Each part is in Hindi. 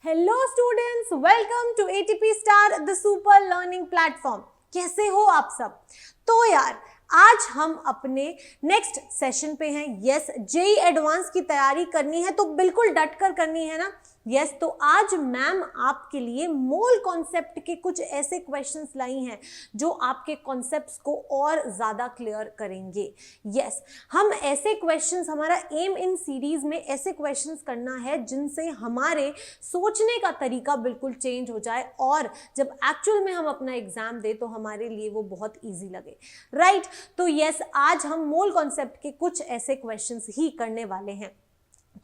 Hello students, welcome to ATP star the super learning platform. कैसे हो आप सब? तो यार आज हम अपने नेक्स्ट सेशन पे हैं। यस, जेई एडवांस की तैयारी करनी है तो बिल्कुल डट कर करनी है ना। यस, तो आज मैम आपके लिए मोल कॉन्सेप्ट के कुछ ऐसे क्वेश्चंस लाई हैं जो आपके कॉन्सेप्ट्स को और ज़्यादा क्लियर करेंगे। यस, हम ऐसे क्वेश्चंस, हमारा एम इन सीरीज में ऐसे क्वेश्चंस करना है जिनसे हमारे सोचने का तरीका बिल्कुल चेंज हो जाए और जब एक्चुअल में हम अपना एग्जाम दे तो हमारे लिए वो बहुत ईजी लगे, राइट। तो यस, आज हम मोल कॉन्सेप्ट के कुछ ऐसे क्वेश्चंस ही करने वाले हैं।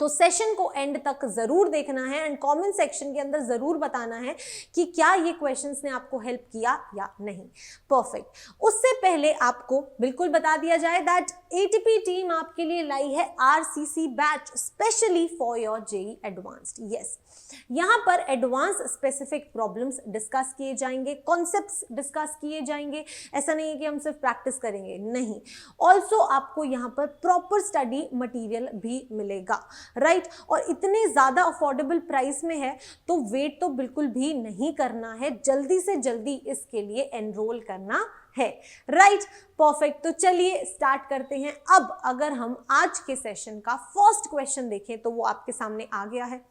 तो सेशन को एंड तक जरूर देखना है एंड कमेंट सेक्शन के अंदर जरूर बताना है कि क्या ये क्वेश्चंस ने आपको हेल्प किया या नहीं। परफेक्ट। उससे पहले आपको बिल्कुल बता दिया जाए दैट एटीपी टीम आपके लिए लाई है RCC batch specially for your JEE advanced. Yes, यहाँ पर एडवांस स्पेसिफिक प्रॉब्लम्स डिस्कस किए जाएंगे, कॉन्सेप्ट्स डिस्कस किए जाएंगे। ऐसा नहीं है कि हम सिर्फ प्रैक्टिस करेंगे, नहीं। ऑल्सो आपको यहाँ पर प्रॉपर स्टडी मटेरियल भी मिलेगा, राइट। और इतने ज़्यादा अफोर्डेबल प्राइस में है तो वेट तो बिल्कुल भी नहीं करना है, जल्दी से जल्दी इसके लिए एनरोल करना है, राइट। परफेक्ट। तो चलिए स्टार्ट करते हैं। अब अगर हम आज के सेशन का फर्स्ट क्वेश्चन देखें तो वो आपके सामने आ गया है।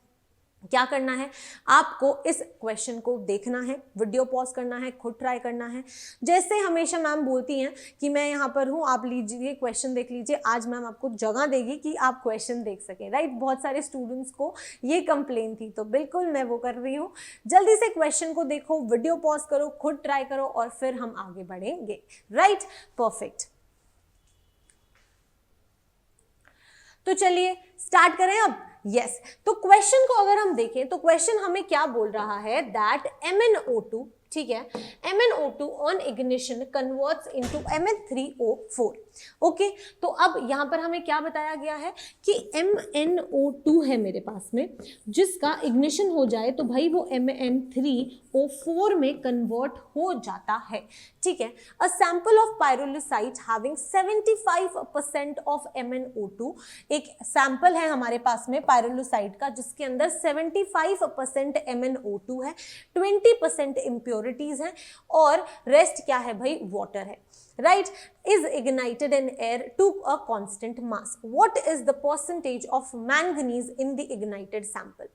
क्या करना है, आपको इस क्वेश्चन को देखना है, वीडियो पॉज करना है, खुद ट्राई करना है। जैसे हमेशा मैम बोलती हैं कि मैं यहाँ पर हूँ, आप लीजिए क्वेश्चन देख लीजिए। आज मैम आपको जगह देगी कि आप क्वेश्चन देख सकें, राइट। बहुत सारे स्टूडेंट्स को ये कंप्लेन थी तो बिल्कुल मैं वो कर रही हूँ। जल्दी से क्वेश्चन को देखो, वीडियो पॉज करो, खुद ट्राई करो और फिर हम आगे बढ़ेंगे, राइट। परफेक्ट। तो चलिए स्टार्ट करें अब। यस, तो क्वेश्चन को अगर हम देखें तो क्वेश्चन हमें क्या बोल रहा है दैट MnO2, ठीक है, MnO2 on ignition converts into Mn3O4। Okay, तो अब यहां पर हमें क्या बताया गया है कि MnO2 है मेरे पास में, जिसका इग्निशन हो जाए तो भाई वो Mn3O4 में कन्वर्ट हो जाता है, ठीक है। A sample of pyrolusite having 75% of MnO2, एक सैंपल है हमारे पास में पायरोलिसाइट का जिसके अंदर 75% MnO2 है, 20% इम्प्योरिटीज हैं और रेस्ट क्या है भाई, वाटर है, right, is ignited in air to a constant mass. What is the percentage of manganese in the ignited sample?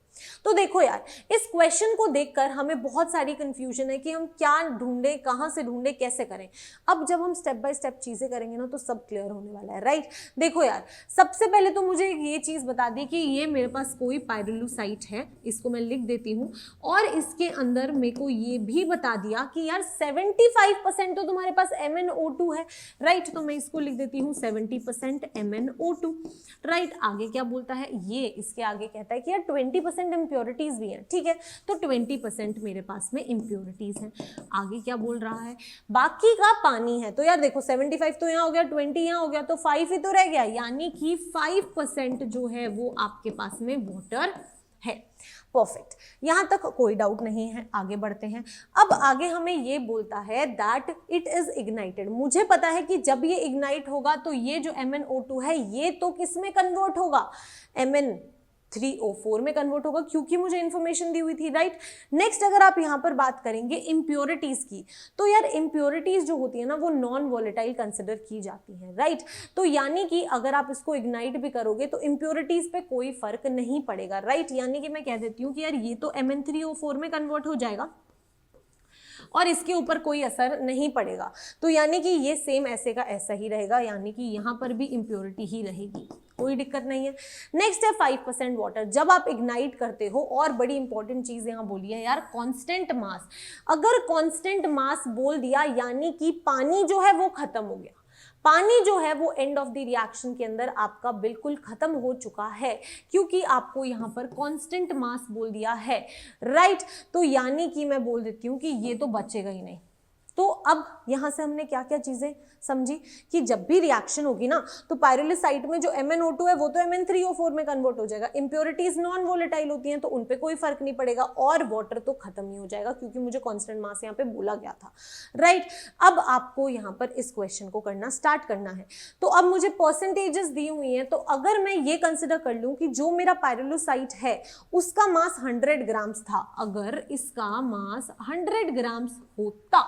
तो देखो यार, इस क्वेश्चन को देखकर हमें बहुत सारी कंफ्यूजन है कि हम क्या ढूंढें, कहाँ से ढूंढें, कैसे करें। अब जब हम स्टेप बाय स्टेप चीजें करेंगे ना तो सब क्लियर होने वाला है, राइट। देखो यार, सबसे पहले तो मुझे ये चीज बता दी कि ये मेरे पास कोई पायरोलिसाइट है, इसको मैं लिख देती हूँ, और इसके अंदर मेरे को ये भी बता दिया कि यार 75% तो तुम्हारे पास MnO2 है, राइट। तो मैं इसको लिख देती हूँ 70% MnO2, राइट। आगे क्या बोलता है ये, इसके आगे कहता है कि यार 20% इम्प्योरिटीज भी हैं, ठीक है। तो 20% मेरे पास में इम्प्योरिटीज हैं। आगे क्या बोल रहा है, बाकी का पानी है। तो यार देखो 75 तो यहाँ हो गया, 20 यहाँ हो गया, तो 5 ही तो रह गया, यानी कि 5% जो है वो आपके पास में वाटर है। परफेक्ट, यहां तक कोई डाउट नहीं है। आगे बढ़ते हैं। अब आगे हमें ये बोलता है दैट इट इज इग्नाइटेड। मुझे पता है कि जब ये इग्नाइट होगा तो ये जो MnO2 है ये तो किस में कन्वर्ट होगा, Mn3O4 में कन्वर्ट होगा, क्योंकि मुझे इंफॉर्मेशन दी हुई थी, राइट। नेक्स्ट अगर आप यहां पर बात करेंगे इंप्योरिटीज की, तो यार इंप्योरिटीज जो होती है ना वो नॉन वॉलेटाइल कंसिडर की जाती है, राइट। तो यानी कि अगर आप इसको इग्नाइट भी करोगे तो इंप्योरिटीज पे कोई फर्क नहीं पड़ेगा, राइट। यानी कि मैं कह देती हूँ कि यार ये तो Mn3O4 में कन्वर्ट हो जाएगा और इसके ऊपर कोई असर नहीं पड़ेगा। तो यानी कि ये सेम ऐसे का ऐसा ही रहेगा, यानी कि यहाँ पर भी इम्प्योरिटी ही रहेगी, कोई दिक्कत नहीं है। नेक्स्ट है 5% वाटर। जब आप इग्नाइट करते हो, और बड़ी इंपॉर्टेंट चीज यहाँ बोली है यार, कांस्टेंट मास। अगर कांस्टेंट मास बोल दिया यानी कि पानी जो है वो खत्म हो गया, पानी जो है वो एंड ऑफ द रिएक्शन के अंदर आपका बिल्कुल खत्म हो चुका है, क्योंकि आपको यहाँ पर कांस्टेंट मास बोल दिया है, राइट। तो यानी कि मैं बोल देती हूँ कि ये तो बचेगा ही नहीं, तो अब यहाँ से हमने क्या क्या चीजें समझी कि जब भी रिएक्शन होगी ना तो पायरोलिस साइट में जो MnO2 है वो तो Mn3O4 में कन्वर्ट हो जाएगा। इंप्योरिटीज नॉन वोलेटाइल होती हैं तो उन पे कोई फर्क नहीं पड़ेगा और वाटर तो खत्म ही हो जाएगा क्योंकि मुझे कांस्टेंट मास यहाँ पे बोला गया था, राइट। अब आपको यहाँ पर इस क्वेश्चन को करना स्टार्ट करना है। तो अब मुझे परसेंटेजेस दी हुई हैं, तो अगर मैं ये कंसिडर कर लूँ कि जो मेरा पायरोलोसाइट है उसका मास 100 ग्राम्स था, अगर इसका मास 100 ग्राम्स होता,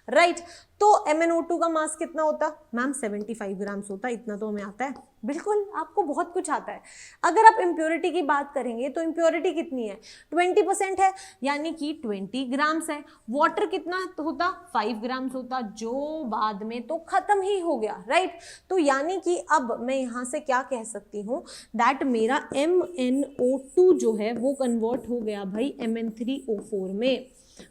राइट, तो MnO2 का मास कितना होता मैम? 75 ग्राम्स होता। इतना तो हमें आता है, बिल्कुल आपको बहुत कुछ आता है। अगर आप इम्प्योरिटी की बात करेंगे तो इम्प्योरिटी कितनी है? 20% है, यानी कि 20 ग्राम्स है। वाटर कितना होता? 5 ग्राम्स होता, जो बाद में तो खत्म ही हो गया, राइट। तो यानी कि अब मैं यहाँ से क्या कह सकती हूँ, दैट मेरा MnO2 जो है वो कन्वर्ट हो गया भाई Mn3O4 में।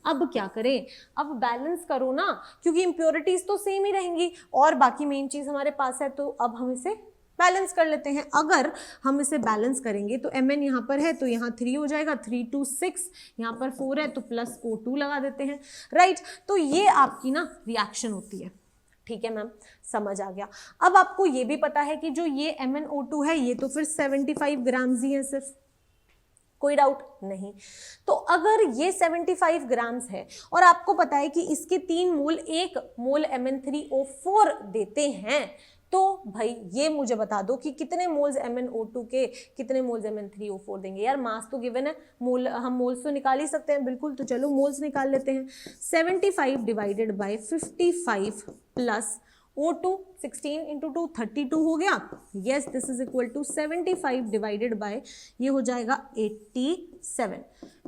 अब क्या करें? अब बैलेंस करो ना, क्योंकि इंप्योरिटीज तो सेम ही रहेंगी और बाकी मेन चीज हमारे पास है, तो अब हम इसे बैलेंस कर लेते हैं। अगर हम इसे बैलेंस करेंगे तो Mn यहाँ पर है तो यहाँ 3 हो जाएगा, 3 2 6, यहाँ पर 4 है तो प्लस O2 लगा देते हैं, राइट। तो ये आपकी ना रिएक्शन होती है, ठीक है मैम, समझ आ गया। अब आपको ये भी पता है कि जो ये MnO2 है ये तो फिर 75 ग्राम्स ही है सिर्फ, कोई डाउट नहीं। तो अगर ये 75 ग्राम्स है और आपको पता है कि इसके 3 मोल 1 मोल Mn3O4 देते हैं, तो भाई ये मुझे बता दो कि कितने मोल्स MnO2 के कितने मोल्स Mn3O4 देंगे। यार मास तो गिवन है, मोल हम मोल्स तो निकाल ही सकते हैं, बिल्कुल। तो चलो मोल्स निकाल लेते हैं। 75 divided bye 55 plus O2 16 into 2 32 हो गया। Yes, this is equal to 75 divided by ये हो जाएगा 87।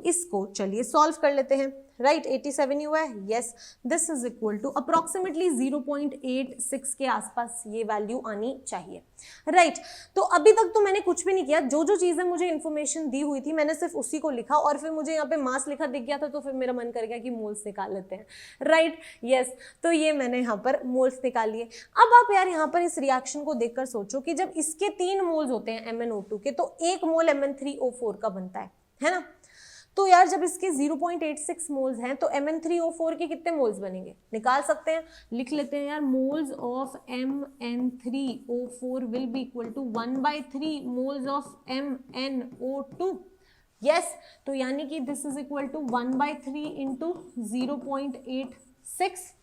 इसको चलिए सॉल्व कर लेते हैं, राइट। 87 ही हुआ है, yes. This is equal to approximately 0.86 के आसपास ये वैल्यू आनी चाहिए, राइट। तो अभी तक तो मैंने कुछ भी नहीं किया, जो जो चीजें मुझे इन्फॉर्मेशन दी हुई थी मैंने सिर्फ उसी को लिखा और फिर मुझे यहाँ पे मास लिखा दिख गया था तो फिर मेरा मन कर गया कि मोल्स निकाल लेते हैं, राइट, यस। तो ये मैंने यहाँ पर मोल्स निकाल लिए। अब आप यार यहाँ पर इस रिएक्शन को देखकर सोचो कि जब इसके 3 मोल्स होते हैं MnO2 के, तो 1 मोल Mn3O4 का बनता है ना। तो यार जब इसके 0.86 मोल्स हैं तो Mn3O4 के कितने मोल्स बनेंगे? निकाल सकते हैं, लिख लेते हैं यार। Moles of Mn3O4 will be equal to 1/3 moles of MnO2। Yes, तो यानी कि this is equal to 1/3 into 0.86।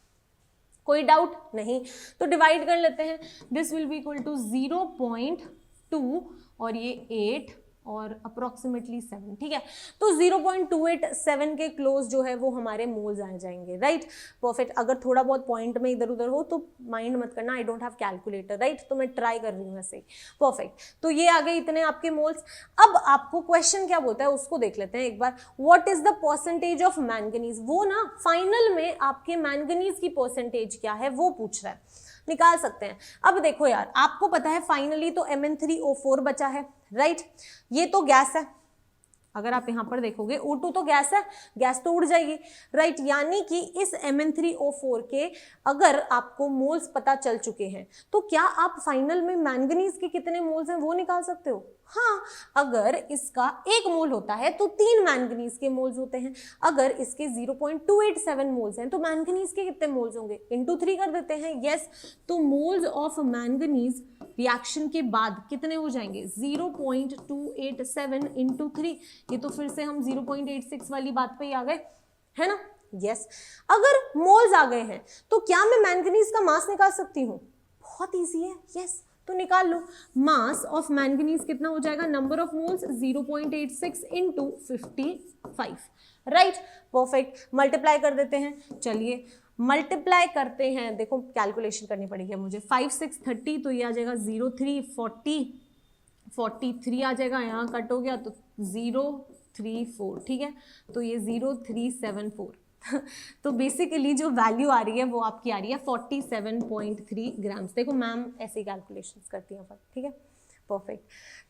कोई डाउट नहीं, तो डिवाइड कर लेते हैं। This will be equal to 0.2 और ये 8 और अप्रोक्सीमेटली 7, ठीक है। तो 0.287 के क्लोज जो है वो हमारे मोल्स आ जाएंगे, राइट, परफेक्ट। अगर थोड़ा बहुत पॉइंट में इधर उधर हो तो माइंड मत करना, I don't have calculator, right, तो मैं ट्राई कर रही हूँ ऐसे ही, परफेक्ट। तो ये आ गए इतने आपके मोल्स। अब आपको क्वेश्चन क्या बोलता है उसको देख लेते हैं एक बार। What is the percentage of manganese? वो ना फाइनल में आपके मैंगनीज की परसेंटेज क्या है वो पूछ रहा है, निकाल सकते हैं। अब देखो यार, आपको पता है फाइनली तो Mn3O4 बचा है, राइट। ये तो गैस है, अगर आप यहां पर देखोगे O2 तो गैस है, गैस तो उड़ जाएगी, राइट। यानी कि इस Mn3O4 के अगर आपको मोल्स पता चल चुके हैं तो क्या आप फाइनल में मैंगनीज के कितने मोल्स हैं वो निकाल सकते हो? हाँ, अगर इसका 1 मोल होता है तो 3 मैंगनीज के मोल्स होते हैं। अगर इसके 0.287 मोल्स हैं तो मैंगनीज के कितने मोल्स होंगे? इंटू 3 कर देते हैं, यस। तो मोल्स ऑफ मैंगनीज रिएक्शन के बाद कितने हो जाएंगे? 0.287 इंटू 3। ये तो फिर से हम 0.86 वाली बात पे ही आ गए, है ना, यस। अगर मोल्स आ गए हैं तो क्या मैं मैंगनीज का मास निकाल सकती हूँ? बहुत ईजी है, यस, तो निकाल लो। मास ऑफ मैंगनीज कितना हो जाएगा? Number of moles 0.86 into 55, right, perfect. Multiply कर देते हैं, चलिए मल्टीप्लाई करते हैं। देखो कैलकुलेशन करनी पड़ेगी मुझे। 5 6 30, तो ये आ जाएगा 03 40 43 आ जाएगा, यहाँ कट हो गया तो 034, ठीक है। तो ये 0374 तो बेसिकली जो वैल्यू आ रही है वो आपकी आ रही है 47.3 ग्राम्स। देखो मैम ऐसे ही कैलकुलेशंस करती हैं, ठीक है, परफेक्ट।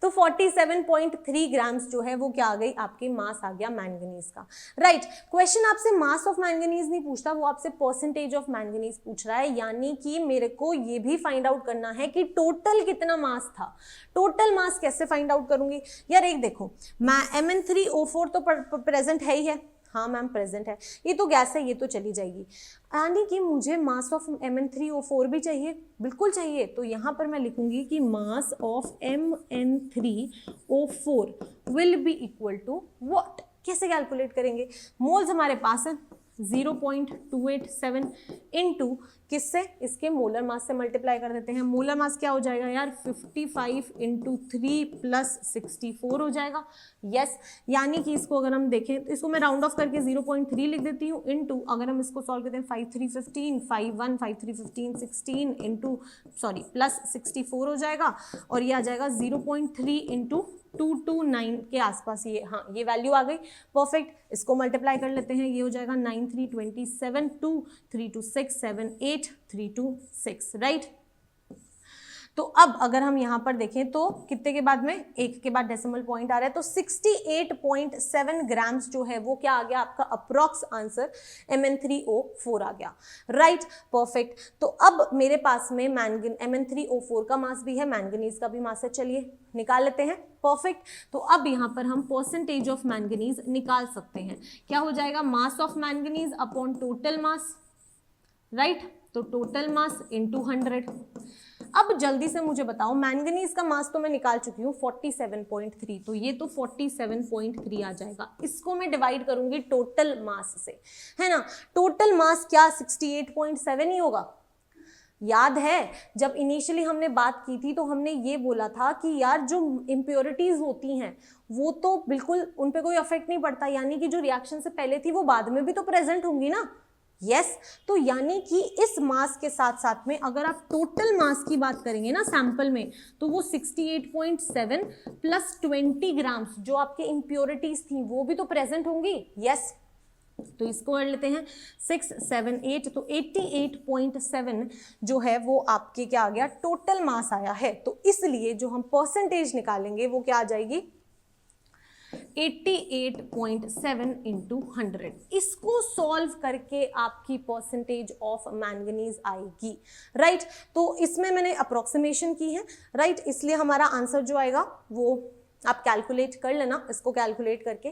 तो 47.3 ग्राम्स जो है वो क्या आ गई? आपके मास आ गया मैंगनीज का, राइट। क्वेश्चन आपसे मास ऑफ मैंगनीज नहीं पूछता, वो आपसे परसेंटेज ऑफ मैंगनीज पूछ रहा है। यानी कि मेरे को ये भी फाइंड आउट करना है कि टोटल कितना मास था। टोटल मास कैसे फाइंड आउट करूंगी? यार एक देखो, मैं Mn3O4 तो प्रेजेंट है ही है, हाँ मैम प्रेजेंट है, ये तो गैस है, ये तो चली जाएगी। यानी कि मुझे मास ऑफ Mn3O4 भी चाहिए, बिल्कुल चाहिए। तो यहाँ पर मैं लिखूंगी कि mass of Mn3O4 will be equal to what. कैसे कैलकुलेट करेंगे? मोल्स हमारे पास है 0.287 इनटू किससे, इसके मोलर मास से मल्टीप्लाई कर देते हैं। मोलर मास क्या हो जाएगा यार, 55 इंटू 3 प्लस 64 हो जाएगा। यस, यानी कि इसको अगर हम देखें तो इसको मैं राउंड ऑफ करके 0.3 लिख देती हूँ, इनटू अगर हम इसको सॉल्व करते हैं 5 3 15 5 1 5 3 15 16 इंटू प्लस 64 हो जाएगा, और ये आ जाएगा 0.3 इंटू 229 के आसपास। ये हाँ ये वैल्यू आ गई, परफेक्ट। इसको मल्टीप्लाई कर लेते हैं, ये हो जाएगा 9 3 27 2 3 2 6 7 8 3 2 6, राइट। तो अब अगर हम यहाँ पर देखें तो कितने के बाद में, एक के बाद डेसिमल पॉइंट आ रहा है, तो 68.7 ग्राम्स जो है वो क्या आ गया आपका अप्रॉक्स आंसर Mn3O4 आ गया, राइट, परफेक्ट। तो अब मेरे पास में Mn3O4 का मास भी है, मैंगनीज का भी मास है, चलिए निकाल लेते हैं, परफेक्ट। तो अब यहाँ पर हम परसेंटेज ऑफ मैंगनीज निकाल सकते हैं। क्या हो जाएगा, mass of manganese upon total mass, right, तो टोटल मास इंटू 100। अब जल्दी से मुझे बताओ, मैंगनीज का मास तो मैं निकाल चुकी हूँ 47.3, तो ये तो 47.3 आ जाएगा। इसको मैं डिवाइड करूंगी टोटल मास से, है ना। टोटल मास क्या 68.7 ही होगा। याद है जब इनिशियली हमने बात की थी तो हमने ये बोला था कि यार जो इम्प्योरिटीज होती हैं वो तो बिल्कुल उन पे कोई इफेक्ट नहीं पड़ता, यानी कि जो रिएक्शन से पहले थी वो बाद में भी तो प्रेजेंट होंगी ना। यस, तो यानी कि इस मास के साथ साथ में अगर आप टोटल मास की बात करेंगे ना सैंपल में, तो वो 68.7 प्लस 20 ग्राम्स जो आपके इम्प्योरिटीज थी वो भी तो प्रेजेंट होंगी। यस, तो इसको कर लेते हैं 6 7 8, तो 88.7 जो है वो आपके क्या आ गया, टोटल मास आया है। तो इसलिए जो हम परसेंटेज निकालेंगे वो क्या आ जाएगी, 88.7 इंटू 100। इसको सॉल्व करके आपकी परसेंटेज ऑफ मैंगनीज आएगी, राइट। तो इसमें मैंने अप्रोक्सीमेशन की है, राइट, इसलिए हमारा आंसर जो आएगा वो आप कैलकुलेट कर लेना, इसको कैलकुलेट करके,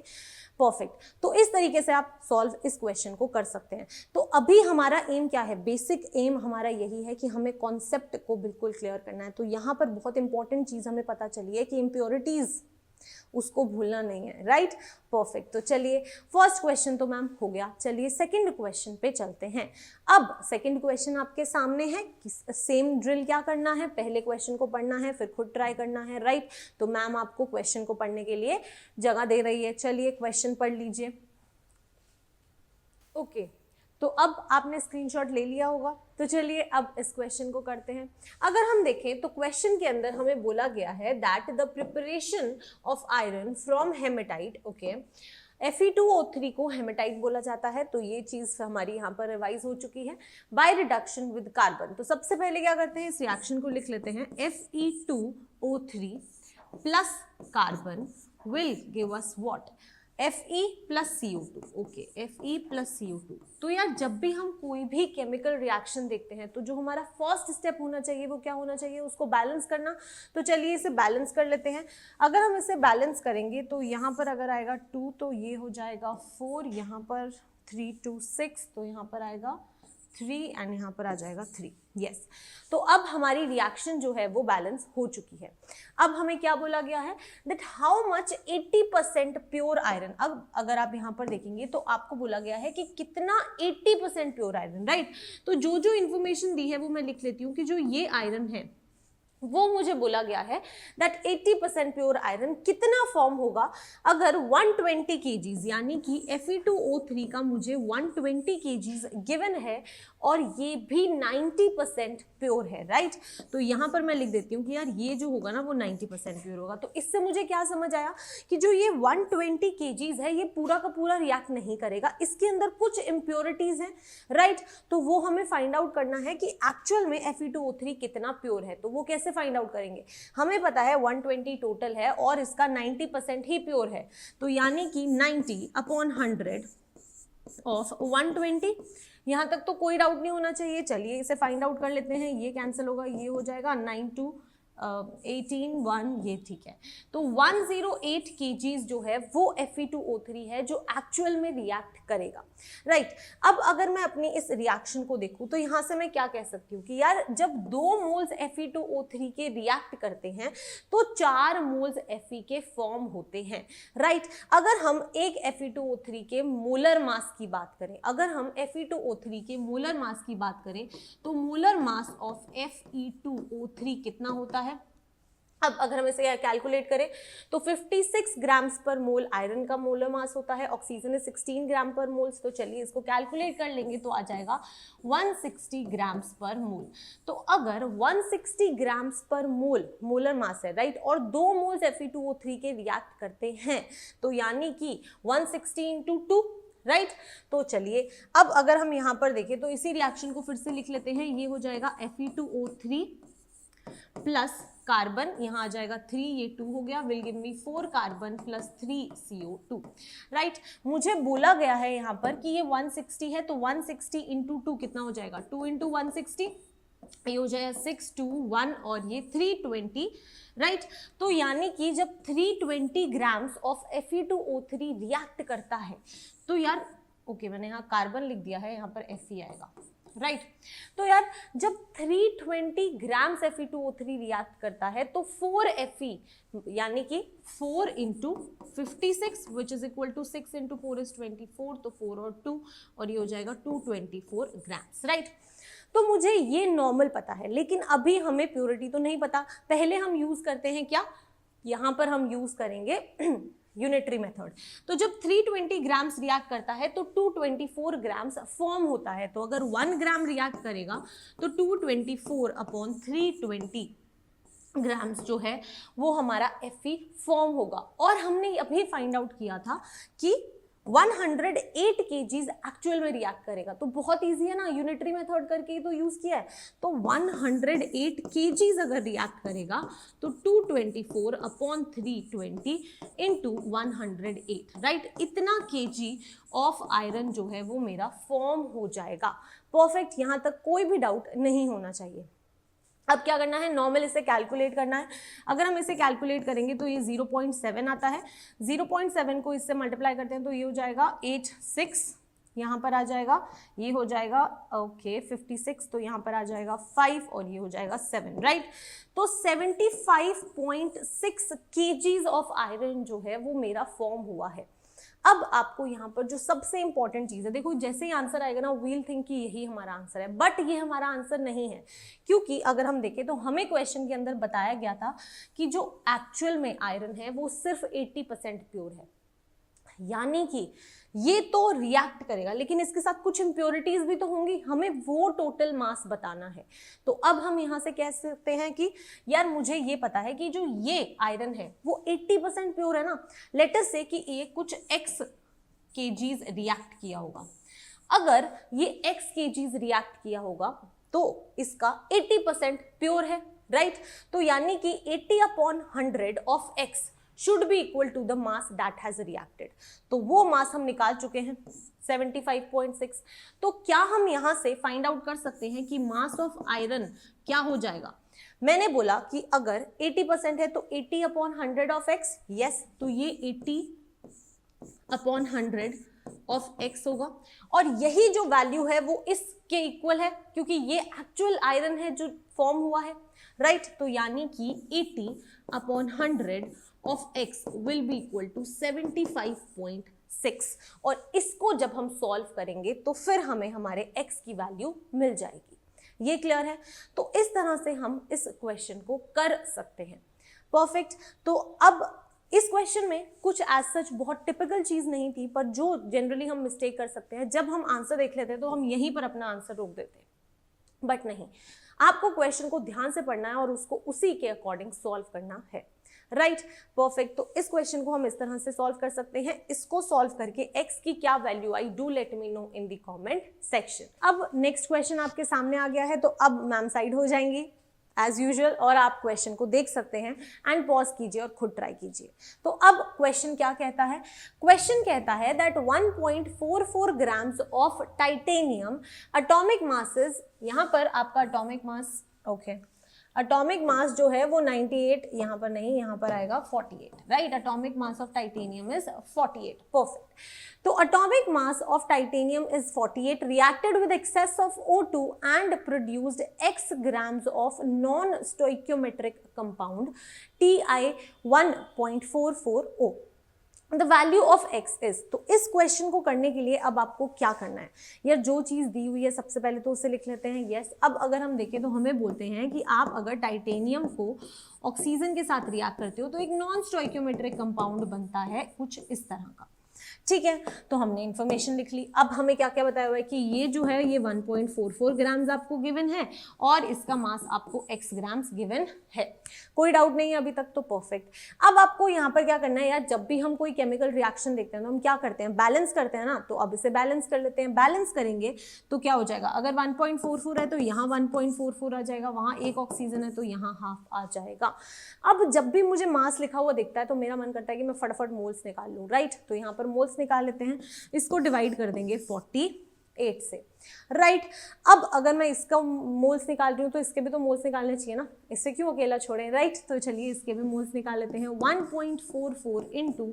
परफेक्ट। तो इस तरीके से आप सॉल्व इस क्वेश्चन को कर सकते हैं। तो अभी हमारा एम क्या है, बेसिक एम हमारा यही है कि हमें कॉन्सेप्ट को बिल्कुल क्लियर करना है। तो यहाँ पर बहुत इंपॉर्टेंट चीज हमें पता चली है कि इम्प्योरिटीज उसको भूलना नहीं है, राइट, परफेक्ट। तो चलिए फर्स्ट क्वेश्चन तो मैम हो गया, चलिए सेकंड क्वेश्चन पे चलते हैं। अब सेकंड क्वेश्चन आपके सामने है कि सेम ड्रिल क्या करना है, पहले क्वेश्चन को पढ़ना है फिर खुद ट्राई करना है, राइट। तो मैम आपको क्वेश्चन को पढ़ने के लिए जगह दे रही है, चलिए क्वेश्चन पढ़ लीजिए। ओके, तो अब आपने स्क्रीनशॉट ले लिया होगा, तो चलिए अब इस क्वेश्चन को करते हैं। अगर हम देखें तो क्वेश्चन के अंदर हमें बोला गया है that the preparation of iron from hematite, okay, Fe2O3 को हेमेटाइट बोला जाता है। तो ये चीज हमारी यहाँ पर रिवाइज हो चुकी है, बाय रिडक्शन विद कार्बन। तो सबसे पहले क्या करते हैं, इस रिएक्शन को लिख लेते हैं, Fe2O3 plus carbon will give us what, Fe plus CO2, okay, Fe plus CO2। तो यार जब भी हम कोई भी केमिकल रिएक्शन देखते हैं तो जो हमारा फर्स्ट स्टेप होना चाहिए वो क्या होना चाहिए, उसको बैलेंस करना। तो चलिए इसे बैलेंस कर लेते हैं। अगर हम इसे बैलेंस करेंगे तो यहाँ पर अगर आएगा 2 तो ये हो जाएगा 4, यहाँ पर 3 2 6, तो यहाँ पर आएगा 3 एंड यहाँ पर आ जाएगा 3। यस, तो अब हमारी रिएक्शन जो है वो बैलेंस हो चुकी है। अब हमें क्या बोला गया है that how much 80% pure iron. अब अगर आप यहाँ पर देखेंगे तो आपको बोला गया है कि कितना 80% प्योर आयरन, राइट। तो जो जो इंफॉर्मेशन दी है वो मैं लिख लेती हूँ कि जो ये आयरन है वो मुझे बोला गया है दैट 80% प्योर आयरन कितना फॉर्म होगा अगर 120 kgs, यानी कि Fe2O3 का मुझे 120 kgs गिवन है और ये भी 90% प्योर है, राइट। तो यहाँ पर मैं लिख देती हूँ कि यार ये जो होगा ना वो 90% प्योर होगा। तो इससे मुझे क्या समझ आया कि जो ये 120 kgs है ये पूरा का पूरा रिएक्ट नहीं करेगा, इसके अंदर कुछ इम्प्योरिटीज हैं, राइट। तो वो हमें फाइंड आउट करना है कि एक्चुअल में Fe2O3 कितना प्योर है। तो वो कैसे फाइंड आउट करेंगे, हमें पता है 120 टोटल है और इसका 90% ही प्योर है। तो यानी कि 90/100 ऑफ 120, यहाँ तक तो कोई डाउट नहीं होना चाहिए। चलिए इसे फाइंड आउट कर लेते हैं, ये कैंसिल होगा, ये हो जाएगा 9 2 18 1 ये ठीक है। तो 108 kgs जो है वो Fe2O3 है जो एक्चुअल में रिएक्ट करेगा, राइट। अब अगर मैं अपनी इस रिएक्शन को देखूं तो यहाँ से मैं क्या कह सकती हूँ कि यार जब 2 मोल्स Fe2O3 के रिएक्ट करते हैं तो 4 मोल्स Fe के फॉर्म होते हैं, राइट। अगर हम एक Fe2O3 के मोलर मास की बात करें, अगर हम Fe2O3 के मोलर मास की बात करें तो मोलर मास ऑफ Fe2O3 कितना होता है। अब अगर हम इसे कैलकुलेट करें तो 56 ग्राम्स पर मोल आयरन का मोलर मास होता है, ऑक्सीजन है 16 ग्राम पर मोल। तो चलिए इसको कैलकुलेट कर लेंगे तो आ जाएगा 160 ग्राम्स पर मोल। तो अगर 160 ग्राम्स पर मोल मोलर मास है, राइट, और 2 मोल्स Fe2O3 के रिएक्ट करते हैं तो यानी कि 160 × 2, राइट। तो चलिए अब अगर हम यहाँ पर देखें तो इसी रिएक्शन को फिर से लिख लेते हैं। ये हो जाएगा Fe2O3 प्लस कार्बन, यहाँ आ जाएगा 3, ये 2 हो गया, will give me 4 carbon plus 3 CO2, right. मुझे बोला गया है यहाँ पर कि ये 160 है तो 160 × 2 कितना हो जाएगा, 2 × 160, ये हो जाएगा 6 2 1 और ये 320, राइट। तो यानी कि जब 320 ग्राम्स ऑफ Fe2O3 रिएक्ट करता है तो यार ओके मैंने यहाँ कार्बन लिख दिया है, यहाँ पर Fe आएगा, राइट। तो यार जब 320 ग्राम्स Fe2O3 रिएक्ट करता है तो 4 Fe यानी कि 4 × 56 which is equal to 6 × 4 is 24, तो 4 और 2 और ये हो जाएगा 224 ग्राम्स, राइट। तो मुझे ये नॉर्मल पता है, लेकिन अभी हमें प्योरिटी तो नहीं पता। पहले हम यूज करते हैं क्या, यहाँ पर हम यूज करेंगे यूनिटरी मेथड। तो जब 320 ग्राम्स रिएक्ट करता है तो 224 ग्राम्स फॉर्म होता है। तो अगर 1 ग्राम रिएक्ट करेगा तो 224/320 ग्राम्स जो है वो हमारा Fe फॉर्म होगा। और हमने अभी फाइंड आउट किया था कि 108 kgs एक्चुअल में रिएक्ट करेगा। तो बहुत इजी है ना, यूनिटरी मेथड करके ही तो यूज किया है। तो 108 kgs अगर रिएक्ट करेगा तो 224/320 × 108, राइट। इतना kg ऑफ आयरन जो है वो मेरा फॉर्म हो जाएगा। परफेक्ट, यहाँ तक कोई भी डाउट नहीं होना चाहिए। अब क्या करना है, नॉर्मल इसे कैलकुलेट करना है। अगर हम इसे कैलकुलेट करेंगे तो ये 0.7 आता है। 0.7 को इससे मल्टीप्लाई करते हैं तो ये हो जाएगा 86, यहाँ पर आ जाएगा, ये हो जाएगा ओके 56, तो यहाँ पर आ जाएगा 5 और ये हो जाएगा 7, राइट। तो 75.6 kgs ऑफ आयरन जो है वो मेरा फॉर्म हुआ है। अब आपको यहाँ पर जो सबसे इंपॉर्टेंट चीज है, देखो जैसे ही आंसर आएगा ना वील थिंक कि यही हमारा आंसर है, बट ये हमारा आंसर नहीं है। क्योंकि अगर हम देखें तो हमें क्वेश्चन के अंदर बताया गया था कि जो एक्चुअल में आयरन है वो सिर्फ 80% प्योर है, यानी कि ये तो रिएक्ट करेगा लेकिन इसके साथ कुछ इम्प्योरिटीज भी तो होंगी, हमें वो टोटल मास बताना है। तो अब हम यहाँ से कह सकते हैं कि यार मुझे ये पता है कि जो ये आयरन है वो 80% प्योर है ना। लेट अस से कि ये कुछ x kgs रिएक्ट किया होगा। अगर ये x kgs रिएक्ट किया होगा तो इसका 80% प्योर है, राइट। तो यानी कि 80/100 of x should be equal to the mass that has reacted। तो वो मास हम निकाल चुके हैं 75.6। तो क्या हम यहां से फाइंड आउट कर सकते हैं कि मास ऑफ आयरन क्या हो जाएगा। मैंने बोला कि अगर 80% है तो 80/100 ऑफ x, यस, तो ये 80/100 ऑफ x होगा। और यही जो वैल्यू है वो इसके इक्वल है क्योंकि ये एक्चुअल आयरन है जो फॉर्म हुआ है, राइट। तो यानी कि 80/100 of x will be equal to 75.6 और इसको जब हम सॉल्व करेंगे तो फिर हमें हमारे x की वैल्यू मिल जाएगी। ये क्लियर है। तो इस तरह से हम इस क्वेश्चन को कर सकते हैं। परफेक्ट। तो अब इस क्वेश्चन में कुछ एज सच बहुत टिपिकल चीज नहीं थी, पर जो जनरली हम मिस्टेक कर सकते हैं, जब हम आंसर देख लेते हैं तो हम यहीं पर अपना आंसर रोक देते हैं, बट नहीं, आपको क्वेश्चन को ध्यान से पढ़ना है और उसको उसी के अकॉर्डिंग सॉल्व करना है, राइट। परफेक्ट। तो इस क्वेश्चन को हम इस तरह से सॉल्व कर सकते हैं। इसको सॉल्व करके x की क्या value I, do let me know in the comment section. अब नेक्स्ट क्वेश्चन आपके सामने आ गया है, तो अब मैम साइड हो जाएंगी एज यूजुअल और आप क्वेश्चन को देख सकते हैं एंड पॉज कीजिए और खुद ट्राई कीजिए। तो अब क्वेश्चन क्या कहता है, क्वेश्चन कहता है that 1.44 grams of titanium atomic masses, यहाँ पर आपका atomic mass okay atomic mass जो है वो 98, यहाँ पर नहीं, यहाँ पर आएगा 48, right. Atomic mass of titanium is 48, perfect. तो atomic mass of titanium is 48, reacted with excess of O2 and produced x grams of non stoichiometric compound Ti 1.44O। The value of x is, तो इस क्वेश्चन को करने के लिए अब आपको क्या करना है यार, जो चीज दी हुई है सबसे पहले तो उसे लिख लेते हैं, यस। अब अगर हम देखें तो हमें बोलते हैं कि आप अगर टाइटेनियम को ऑक्सीजन के साथ रिएक्ट करते हो तो एक नॉन स्टोइक्योमेट्रिक कंपाउंड बनता है कुछ इस तरह का, ठीक है। तो हमने इंफॉर्मेशन लिख ली। अब हमें क्या क्या बताया हुआ है कि ये जो है ये 1.44 ग्राम्स आपको गिवन है और इसका मास आपको x ग्राम्स गिवन है। कोई डाउट नहीं है अभी तक, तो परफेक्ट। अब आपको यहाँ पर क्या करना है यार, जब भी हम कोई केमिकल रिएक्शन देखते हैं तो हम क्या करते हैं, बैलेंस करते हैं ना। तो अब इसे बैलेंस कर लेते हैं। बैलेंस करेंगे तो क्या हो जाएगा, अगर 1.44 है तो यहाँ 1.44 आ जाएगा, वहाँ एक ऑक्सीजन है तो यहाँ हाफ आ जाएगा। अब जब भी मुझे मास लिखा हुआ दिखता है तो मेरा मन करता है कि मैं फटाफट मोल्स निकाल लूँ, राइट। तो यहाँ पर मोल्स निकाल लेते हैं, इसको डिवाइड कर देंगे 48 से, राइट। अब अगर मैं इसका मोल्स निकाल रही हूँ तो इसके भी तो मोल्स निकालने चाहिए ना, इससे क्यों अकेला छोड़ें, राइट। तो चलिए इसके भी मोल्स निकाल लेते हैं, 1.44 इंटू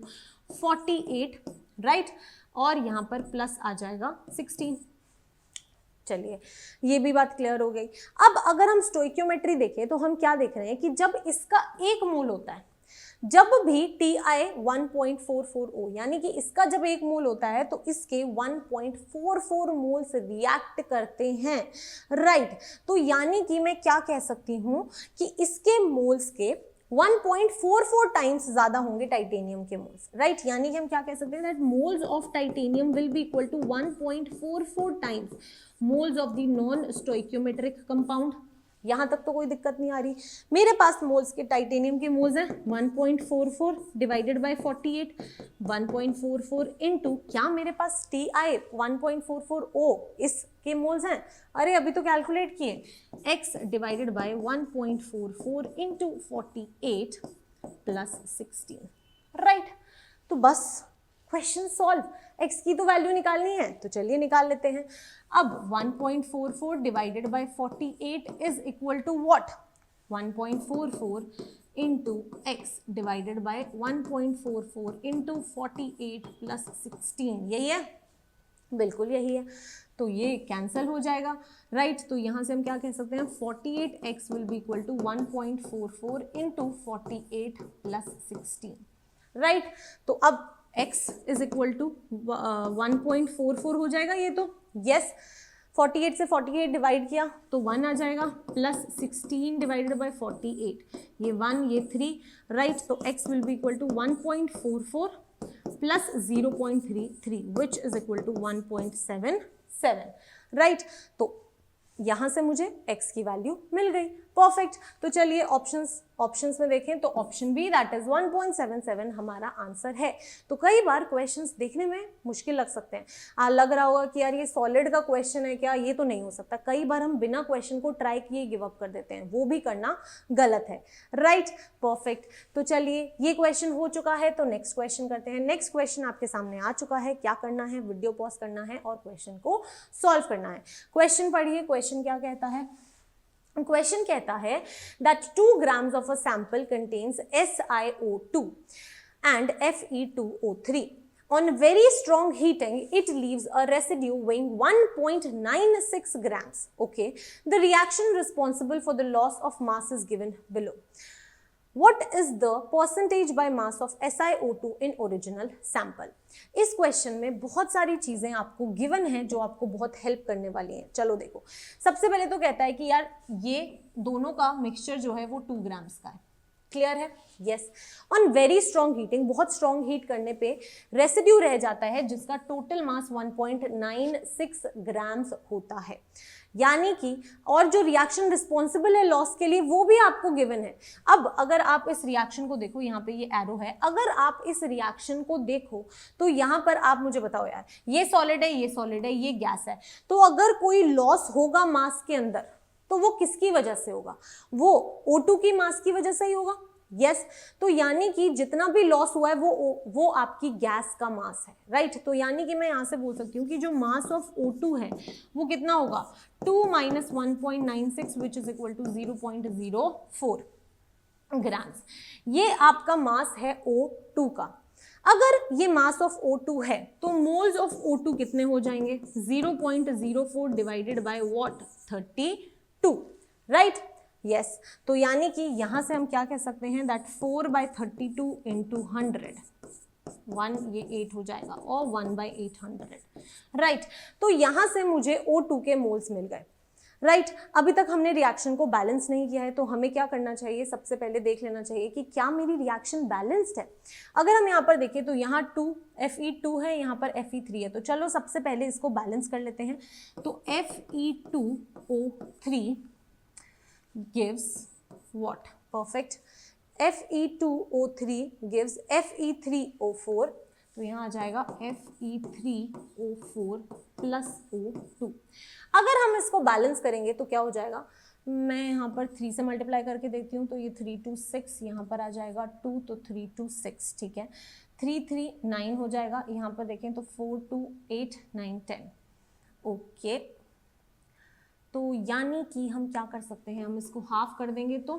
48, राइट। और यहाँ पर प्लस आ जाएगा 16। चलिए ये भी बात क्लियर हो गई। अब अगर हम स्टोइक्योमेट्री देखें तो हम क्या देख रहे हैं कि जब इसका एक मोल होता है, जब भी Ti 1.44O यानी कि इसका जब एक मोल होता है तो इसके 1.44 मोल्स रिएक्ट करते हैं, राइट। तो यानी कि मैं क्या कह सकती हूं कि इसके मोल्स के 1.44 टाइम्स ज्यादा होंगे टाइटेनियम के मोल्स, राइट। यानी कि हम क्या कह सकते हैं, that moles of titanium will be equal to 1.44 times moles of the non stoichiometric compound. यहाँ तक तो कोई दिक्कत नहीं आ रही। मेरे पास मोल्स के टाइटेनियम के मोल्स हैं 1.44 डिवाइडेड बाय 48, 1.44 इंटू क्या मेरे पास Ti 1.44O इसके मोल्स हैं, अरे अभी तो कैलकुलेट किए, x divided by 1.44 into 48 plus 16, right. तो बस क्वेश्चन सॉल्व। x की तो वैल्यू निकालनी है तो चलिए निकाल लेते हैं। अब 1.44 divided by 48 is equal to what, 1.44 into x divided by 1.44 into 48 plus 16, यही है, बिल्कुल यही है। तो ये कैंसिल हो जाएगा, राइट। तो यहाँ से हम क्या कह सकते हैं, 48x will be equal to 1.44 into 48 plus 16, right. तो अब x इज इक्वल टू 1.44 हो जाएगा ये तो, यस। 48 से 48 डिवाइड किया तो 1 आ जाएगा, प्लस 16 डिवाइडेड बाय 48, ये 1 ये 3, राइट। तो x will be equal to 1.44 plus 0.33 which is equal to 1.77, right. तो यहाँ से मुझे x की वैल्यू मिल गई, परफेक्ट। तो चलिए ऑप्शंस में देखें तो ऑप्शन बी दैट इज 1.77 हमारा आंसर है। तो कई बार क्वेश्चंस देखने में मुश्किल लग सकते हैं, लग रहा होगा कि यार ये सॉलिड का क्वेश्चन है क्या, ये तो नहीं हो सकता। कई बार हम बिना क्वेश्चन को ट्राई किए गिव अप कर देते हैं, वो भी करना गलत है, राइट, परफेक्ट। तो चलिए ये क्वेश्चन हो चुका है तो नेक्स्ट क्वेश्चन करते हैं। नेक्स्ट क्वेश्चन आपके सामने आ चुका है, क्या करना है, वीडियो पॉज करना है और क्वेश्चन को सॉल्व करना है। क्वेश्चन पढ़िए, क्वेश्चन क्या कहता है। क्वेश्चन कहता है that 2 grams of a sample contains SiO2 and Fe2O3. On very strong heating, it leaves a residue weighing 1.96 grams. Okay, the reaction responsible for the loss of mass is given below. What is the percentage by mass of SiO2 in original sample? इस क्वेश्चन में बहुत सारी चीजें आपको गिवन हैं जो आपको बहुत हेल्प करने वाली हैं। चलो देखो, सबसे पहले तो कहता है कि यार ये दोनों का मिक्सचर जो है वो 2 ग्राम्स का है, क्लियर है, yes. On very strong heating, बहुत स्ट्रॉन्ग हीट करने पे रेसिड्यू रह जाता है जिसका टोटल मास 1.96 ग्राम्स होता है, यानी कि और जो रिएक्शन रिस्पॉन्सिबल है लॉस के लिए वो भी आपको गिवन है। अब अगर आप इस रिएक्शन को देखो, यहाँ पे ये एरो है, अगर आप इस रिएक्शन को देखो तो यहाँ पर आप मुझे बताओ यार, ये सॉलिड है, ये सॉलिड है, ये गैस है, तो अगर कोई लॉस होगा मास के अंदर तो वो किसकी वजह से होगा, वो O2 की मास की वजह से ही होगा, यस तो यानी कि जितना भी लॉस हुआ है वो आपकी गैस का मास है, राइट। तो यानी कि मैं यहां से बोल सकती हूँ कि जो मास ऑफ O2 है वो कितना होगा 2 - 1.96 which is equal to 0.04 grams. ये आपका मास है O2 का। अगर ये मास ऑफ O2 है तो मोल्स ऑफ O2 कितने हो जाएंगे 0.04 divided by what 32, right. Yes तो यानी कि यहां से हम क्या कह सकते हैं दैट 4/32 इंटू 100 1 ये 8 हो जाएगा और 1/800, राइट। तो यहां से मुझे O2 के मोल्स मिल गए, राइट। अभी तक हमने रिएक्शन को बैलेंस नहीं किया है तो हमें क्या करना चाहिए, सबसे पहले देख लेना चाहिए कि क्या मेरी रिएक्शन बैलेंस्ड है। अगर हम यहाँ पर देखें तो यहाँ Fe2 है, यहाँ पर Fe3 है, तो चलो सबसे पहले इसको बैलेंस कर लेते हैं। तो Fe2O3 gives what? Perfect. Fe2O3 gives Fe3O4, तो यहाँ आ जाएगा Fe3O4 प्लस O2। अगर हम इसको बैलेंस करेंगे तो क्या हो जाएगा, मैं यहाँ पर 3 से मल्टीप्लाई करके देखती हूँ तो ये 3 2 6 यहाँ पर आ जाएगा 2 तो 3 2 6, ठीक है। 3 3 9 हो जाएगा, यहाँ पर देखें तो 4 2 8 9 10, ओके। तो यानी कि हम क्या कर सकते हैं, हम इसको हाफ कर देंगे तो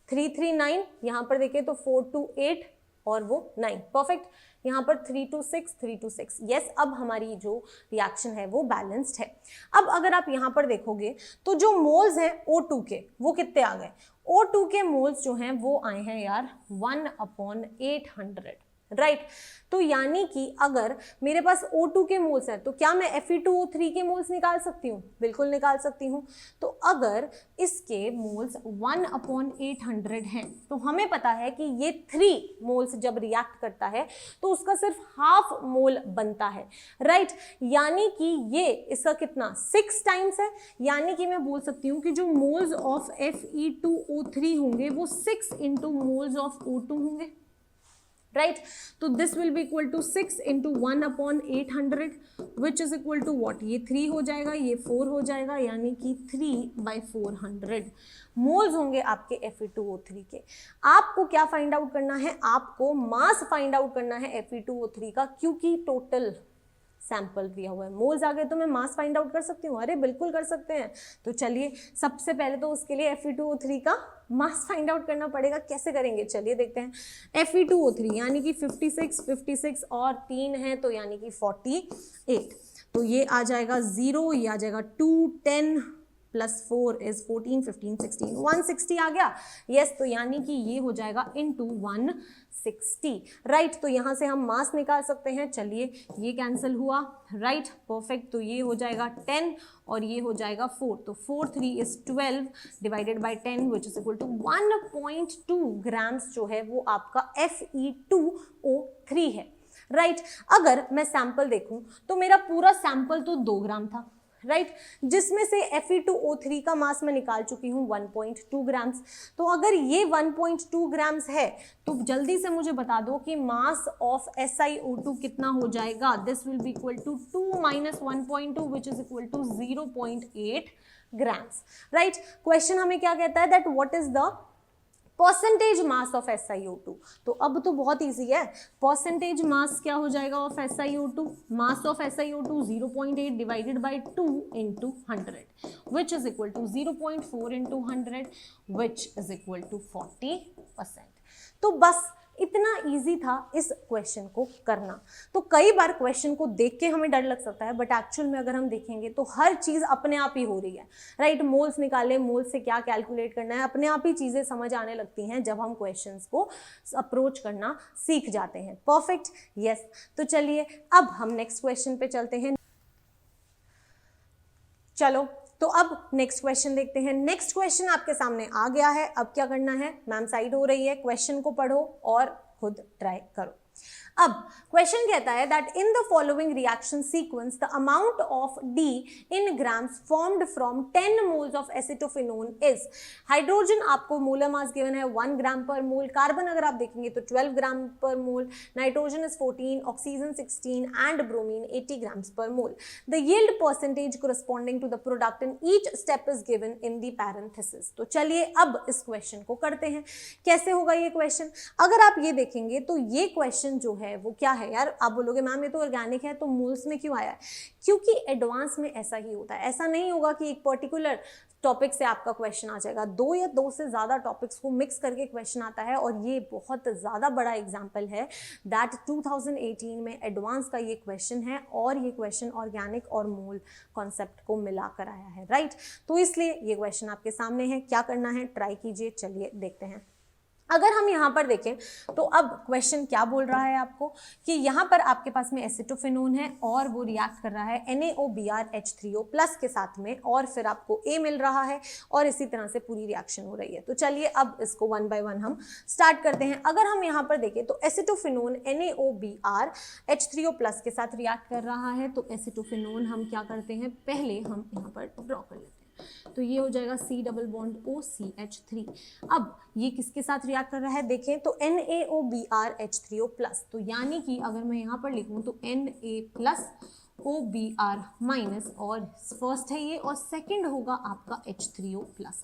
3 3 9, यहाँ पर देखें तो 4 2 8 और वो 9, परफेक्ट। यहाँ पर 3 2 6 3 2 6, यस। अब हमारी जो रिएक्शन है वो बैलेंस्ड है। अब अगर आप यहाँ पर देखोगे तो जो मोल्स हैं O2 के वो कितने आ गए, O2 के मोल्स जो हैं वो आए हैं यार 1/800, राइट। तो यानी कि अगर मेरे पास O2 के मोल्स हैं तो क्या मैं Fe2O3 के मोल्स निकाल सकती हूँ, बिल्कुल निकाल सकती हूँ। तो अगर इसके मोल्स 1/800 हैं तो हमें पता है कि ये 3 मोल्स जब रिएक्ट करता है तो उसका सिर्फ हाफ मोल बनता है, राइट। यानी कि ये इसका कितना 6 टाइम्स है, यानी कि मैं बोल सकती हूँ कि जो मोल्स ऑफ Fe2O3 होंगे वो 6 इंटू मोल्स ऑफ O2 होंगे, राइट। तो this will be equal to 6 into 1/800 which is equal to what, ये 3 हो जाएगा, ये 4 हो जाएगा, यानी कि 3/400 मोल्स होंगे आपके Fe2O3 के। आपको क्या फाइंड आउट करना है, आपको मास फाइंड आउट करना है Fe2O3 का, क्योंकि टोटल सैंपल दिया हुआ है। मोल्स आ गए तो मैं मास फाइंड आउट कर सकती हूँ, अरे बिल्कुल कर सकते हैं। तो चलिए सबसे पहले तो उसके लिए Fe2O3 का मास फाइंड आउट करना पड़ेगा, कैसे करेंगे चलिए देखते हैं। Fe2O3 यानी कि 56 और 3 है तो यानी कि 48, तो ये आ जाएगा 0, ये आ जाएगा 2 10 प्लस 4 इज 14 15 16 160 आ गया, यस। तो यानी कि ये हो जाएगा इंटू 160, राइट। तो यहाँ से हम मास निकाल सकते हैं, चलिए ये कैंसिल हुआ, राइट, परफेक्ट। तो ये हो जाएगा 10 और ये हो जाएगा 4, तो 4 3 is 12 divided by 10 which is equal to 1.2 grams जो है वो आपका Fe2O3 है, राइट। अगर मैं सैंपल देखूं तो मेरा पूरा सैंपल तो 2 ग्राम था, राइट, जिसमें से Fe2O3 का मास मैं निकाल चुकी हूँ 1.2 ग्राम्स। तो अगर ये 1.2 ग्राम्स है तो जल्दी से मुझे बता दो कि मास ऑफ SiO2 कितना हो जाएगा। This will be equal to 2 - 1.2 which is equal to 0.8 grams, right. Question हमें क्या कहता है that what is the percentage mass of SiO2। तो अब तो बहुत इजी है, परसेंटेज मास क्या हो जाएगा of SiO2, mass of SiO2 0.8 divided by 2 into 100 which is equal to 0.4 into 100 which is equal to 40%। तो बस इतना इजी था इस क्वेश्चन को करना। तो कई बार क्वेश्चन को देख के हमें डर लग सकता है, बट एक्चुअल में अगर हम देखेंगे तो हर चीज़ अपने आप ही हो रही है, राइट। मोल्स निकाले, मोल्स से क्या कैलकुलेट करना है, अपने आप ही चीज़ें समझ आने लगती हैं जब हम क्वेश्चंस को अप्रोच करना सीख जाते हैं। Perfect, yes. तो चलिए अब हम नेक्स्ट क्वेश्चन पे चलते हैं। चलो तो अब नेक्स्ट क्वेश्चन देखते हैं। नेक्स्ट क्वेश्चन आपके सामने आ गया है। अब क्या करना है, मैम साइड हो रही है, क्वेश्चन को पढ़ो और खुद ट्राई करो। अब क्वेश्चन कहता है that in the following reaction sequence the amount of D in grams formed from 10 moles of acetophenone is. Hydrogen आपको मोलर मास गिवन है 1 ग्राम पर मोल, कार्बन अगर आप देखेंगे तो 12 gram per mole, nitrogen is 14, oxygen 16 and bromine 80 grams per mole. The yield percentage corresponding to the product in each step is given in the parenthesis. तो चलिए अब इस क्वेश्चन को करते हैं। कैसे होगा ये क्वेश्चन? अगर आप ये देखेंगे तो ये क्वेश्चन जो है वो क्या है यार, आप बोलोगे मैम ये तो ऑर्गेनिक है तो मोल्स में क्यों आया है? क्योंकि एडवांस में ऐसा ही होता है। ऐसा नहीं होगा कि एक पर्टिकुलर टॉपिक से आपका क्वेश्चन आ जाएगा, 2 या 2 से ज़्यादा टॉपिक्स को मिक्स करके क्वेश्चन आता है। और ये बहुत ज़्यादा बड़ा एग्जाम्पल है दैट 2018 में एडवांस का ये क्वेश्चन है और ये क्वेश्चन ऑर्गेनिक और मोल कॉन्सेप्ट को मिलाकर आया है, राइट। तो इसलिए ये क्वेश्चन आपके सामने है, क्या करना है ट्राई कीजिए। चलिए देखते हैं। अगर हम यहाँ पर देखें तो अब क्वेश्चन क्या बोल रहा है आपको कि यहाँ पर आपके पास में एसिटोफिनोन है और वो रिएक्ट कर रहा है NaOBrH3O प्लस के साथ में, और फिर आपको A मिल रहा है और इसी तरह से पूरी रिएक्शन हो रही है। तो चलिए अब इसको 1 बाय 1 हम स्टार्ट करते हैं। अगर हम यहाँ पर देखें तो एसिटोफिनोन NaOBrH3O प्लस के साथ रिएक्ट कर रहा है। तो एसिटोफिनोन हम क्या करते हैं, पहले हम यहाँ पर ड्रॉ कर लेते हैं। तो ये हो जाएगा C डबल बॉन्ड OCH3। अब ये किसके साथ रिएक्ट कर रहा है देखें तो NaOBrH3O प्लस। तो यानी कि अगर मैं यहाँ पर लिखूँ तो Na प्लस OBr माइनस, और फर्स्ट है ये और सेकंड होगा आपका H3O प्लस।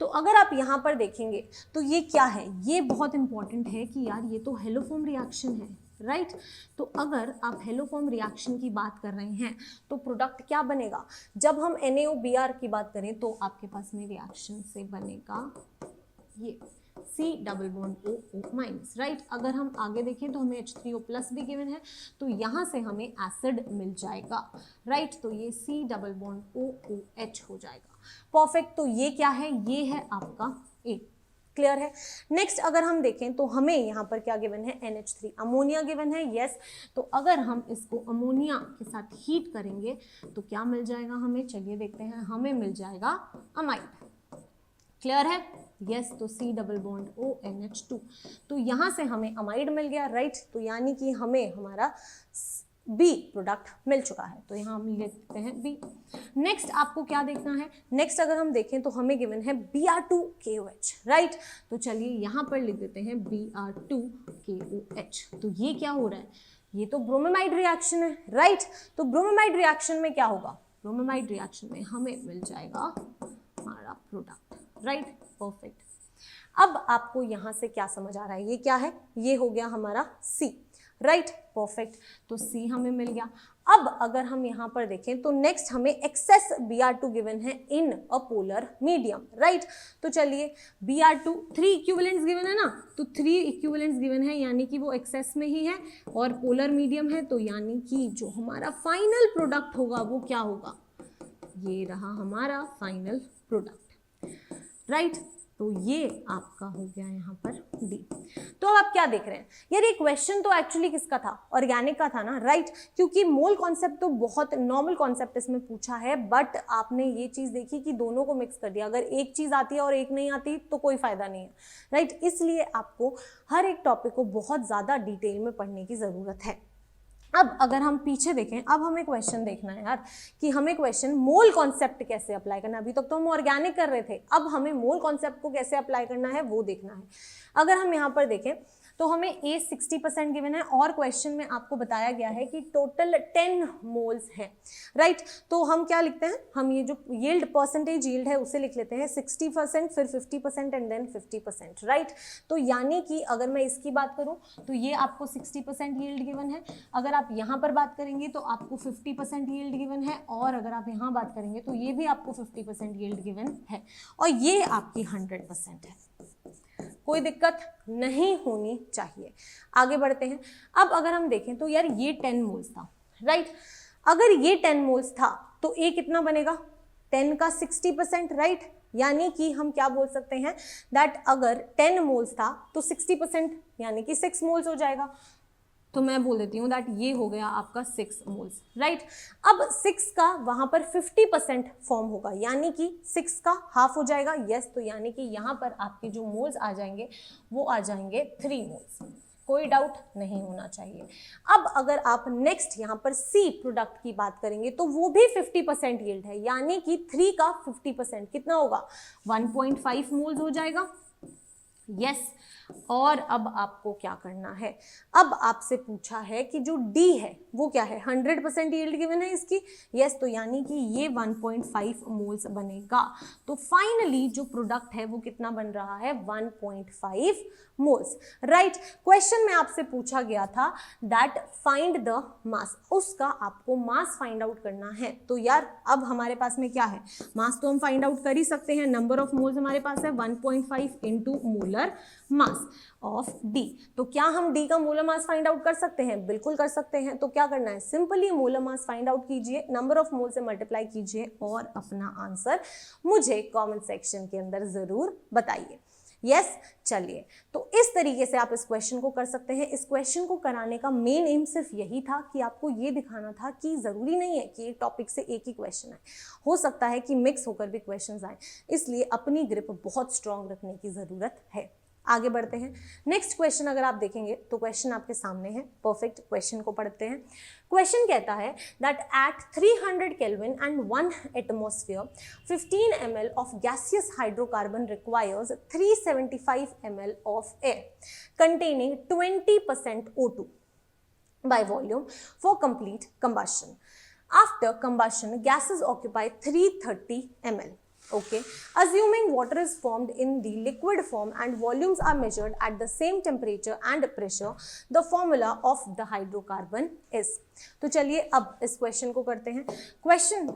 तो अगर आप यहाँ पर देखेंगे तो ये क्या है, ये बहुत इंपॉर्टेंट है कि यार ये तो हेलोफॉर्म रिएक्शन है, राइट। तो अगर आप हेलोफॉर्म रिएक्शन की बात कर रहे हैं तो प्रोडक्ट क्या बनेगा? जब हम NaOBr की बात करें तो आपके पास में रिएक्शन से बनेगा ये C double bond OO minus, right. अगर हम आगे देखें तो हमें H3O प्लस भी गिवन है, तो यहाँ से हमें एसिड मिल जाएगा, राइट। तो ये C डबल बॉन्ड OOH हो जाएगा, परफेक्ट। तो ये क्या है, ये है आपका A, क्लियर है। नेक्स्ट अगर हम देखें तो हमें यहाँ पर क्या गिवन है, NH3 अमोनिया गिवन है, यस। तो अगर हम इसको अमोनिया के साथ हीट करेंगे तो क्या मिल जाएगा हमें, चलिए देखते हैं। हमें मिल जाएगा अमाइड, क्लियर है, यस। तो C डबल बॉन्ड ONH2, तो यहाँ से हमें अमाइड मिल गया, राइट। तो यानी कि हमें हमारा B प्रोडक्ट मिल चुका है, तो यहाँ हम लिखते हैं B। नेक्स्ट आपको क्या देखना है, नेक्स्ट अगर हम देखें तो हमें गिवन है Br2KOH, राइट। तो चलिए यहाँ पर लिख देते हैं Br2KOH। तो ये क्या हो रहा है, ये तो ब्रोमेमाइड रिएक्शन है, राइट। तो ब्रोमेमाइड रिएक्शन में क्या होगा, ब्रोमेमाइड रिएक्शन में हमें मिल जाएगा हमारा प्रोडक्ट, राइट, परफेक्ट। अब आपको यहाँ से क्या समझ आ रहा है, ये क्या है, ये हो गया हमारा C, राइट, परफेक्ट। तो C हमें मिल गया। अब अगर हम यहाँ पर देखें तो नेक्स्ट हमें एक्सेस Br2 गिवन है इन अ पोलर मीडियम, राइट। तो चलिए Br2 3 इक्विवेलेंट्स गिवन है ना, तो 3 इक्विवेलेंट्स गिवन है, यानी कि वो एक्सेस में ही है और पोलर मीडियम है। तो यानी कि जो हमारा फाइनल प्रोडक्ट होगा वो क्या होगा, ये रहा हमारा फाइनल प्रोडक्ट, राइट। तो ये आपका हो गया यहाँ पर D। तो अब आप क्या देख रहे हैं यार, ये क्वेश्चन तो एक्चुअली किसका था, ऑर्गेनिक का था ना, राइट। क्योंकि मोल कॉन्सेप्ट तो बहुत नॉर्मल कॉन्सेप्ट इसमें पूछा है, बट आपने ये चीज़ देखी कि दोनों को मिक्स कर दिया। अगर एक चीज़ आती है और एक नहीं आती तो कोई फायदा नहीं है, राइट। इसलिए आपको हर एक टॉपिक को बहुत ज़्यादा डिटेल में पढ़ने की ज़रूरत है। अब अगर हम पीछे देखें, अब हमें क्वेश्चन देखना है यार कि हमें क्वेश्चन मोल कॉन्सेप्ट कैसे अप्लाई करना है। अभी तक तो हम ऑर्गेनिक कर रहे थे, अब हमें मोल कॉन्सेप्ट को कैसे अप्लाई करना है वो देखना है। अगर हम यहाँ पर देखें तो हमें A 60% गिवन है और क्वेश्चन में आपको बताया गया है कि टोटल 10 मोल्स है, राइट। तो हम क्या लिखते हैं, हम ये जो यील्ड परसेंटेज यील्ड है उसे लिख लेते हैं 60%, फिर 50% एंड देन 50%, राइट। तो यानी कि अगर मैं इसकी बात करूं तो ये आपको 60% यील्ड गिवन है, अगर आप यहाँ पर बात करेंगे तो आपको 50% यील्ड गिवन है, और अगर आप यहाँ बात करेंगे तो ये भी आपको 50% यील्ड गिवन है, और ये आपकी 100% है। कोई दिक्कत नहीं होनी चाहिए। आगे बढ़ते हैं। अब अगर हम देखें तो यार ये 10 मोल्स था, राइट। अगर ये 10 मोल्स था तो A कितना बनेगा, 10 का 60%, राइट। यानी कि हम क्या बोल सकते हैं दैट अगर 10 मोल्स था तो 60% यानी कि 6 मोल्स हो जाएगा। तो मैं बोल देती हूँ दैट ये हो गया आपका 6 मोल्स, राइट। अब 6 का वहाँ पर 50% फॉर्म होगा, यानी कि 6 का हाफ हो जाएगा, यस। तो यानी कि यहाँ पर आपके जो मोल्स आ जाएंगे वो आ जाएंगे 3 मोल्स, कोई डाउट नहीं होना चाहिए। अब अगर आप नेक्स्ट यहाँ पर सी प्रोडक्ट की बात करेंगे तो वो भी 50% यील्ड है, यानी कि 3 का 50% कितना होगा, 1.5 मोल्स हो जाएगा। यस और अब आपको क्या करना है, अब आपसे पूछा है कि जो डी है वो क्या है, 100% यील्ड गिवन है इसकी। यस तो यानी कि ये 1.5 मोल्स बनेगा। तो फाइनली जो प्रोडक्ट है वो कितना बन रहा है, 1.5 मोल्स। राइट, क्वेश्चन में आपसे पूछा गया था दैट फाइंड द मास, उसका आपको मास फाइंड आउट करना है। तो यार अब हमारे पास में क्या है, मास तो हम फाइंड आउट कर ही सकते हैं, नंबर ऑफ मोल्स हमारे पास है 1.5 into molar mass of D. तो क्या हम डी का मोलर मास फाइंड आउट कर सकते हैं, बिल्कुल कर सकते हैं। तो क्या करना है, simply molar mass find out कीजिए, नंबर ऑफ मोल से मल्टीप्लाई कीजिए और अपना आंसर मुझे कमेंट सेक्शन के अंदर जरूर बताइए। यस चलिए, तो इस तरीके से आप इस क्वेश्चन को कर सकते हैं। इस क्वेश्चन को कराने का मेन एम सिर्फ यही था कि आपको ये दिखाना था कि जरूरी नहीं है कि एक टॉपिक से एक ही क्वेश्चन आए, हो सकता है कि मिक्स होकर भी क्वेश्चंस आए, इसलिए अपनी ग्रिप बहुत स्ट्रांग रखने की जरूरत है। आगे बढ़ते हैं। नेक्स्ट क्वेश्चन अगर आप देखेंगे तो क्वेश्चन आपके सामने है, परफेक्ट क्वेश्चन को पढ़ते हैं। क्वेश्चन कहता है that eight 300 kelvin and 1 atmosphere 15 ml of gaseous hydrocarbon requires 375 ml of air containing 20% O2 by volume for complete combustion. After combustion, gases occupy 330 ml. Okay, assuming water is formed in the liquid form and volumes are measured at the same temperature and pressure, the formula of the hydrocarbon is. तो चलिए अब इस क्वेश्चन को करते हैं। क्वेश्चन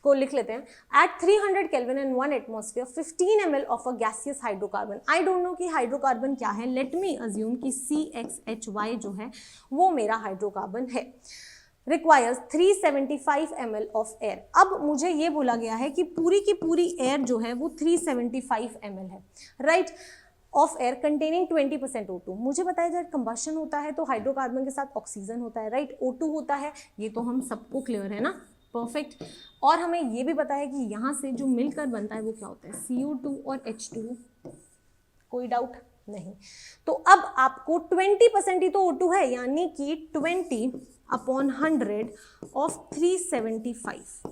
को लिख लेते हैं, at 300 Kelvin and 1 atmosphere 15 ml of a gaseous hydrocarbon. I don't know कि हाइड्रोकार्बन क्या है, let me assume कि CXHY जो है वो मेरा हाइड्रोकार्बन है, रिक्वायर्स 375 ml ऑफ एयर। अब मुझे ये बोला गया है कि पूरी की पूरी एयर जो है वो 375 ml है, right, of air containing 20% O2। मुझे बताया जाए कंबशन होता है तो हाइड्रोकार्बन के साथ ऑक्सीजन होता है, राइट, O2 होता है, ये तो हम सबको क्लियर है ना, परफेक्ट। और हमें ये भी पता है कि यहाँ से जो मिलकर बनता है वो क्या होता है, CO2 और H2O, कोई डाउट नहीं। तो अब आपको 20% ही तो O2 है, यानी कि 20 अपॉन 100 ऑफ 375,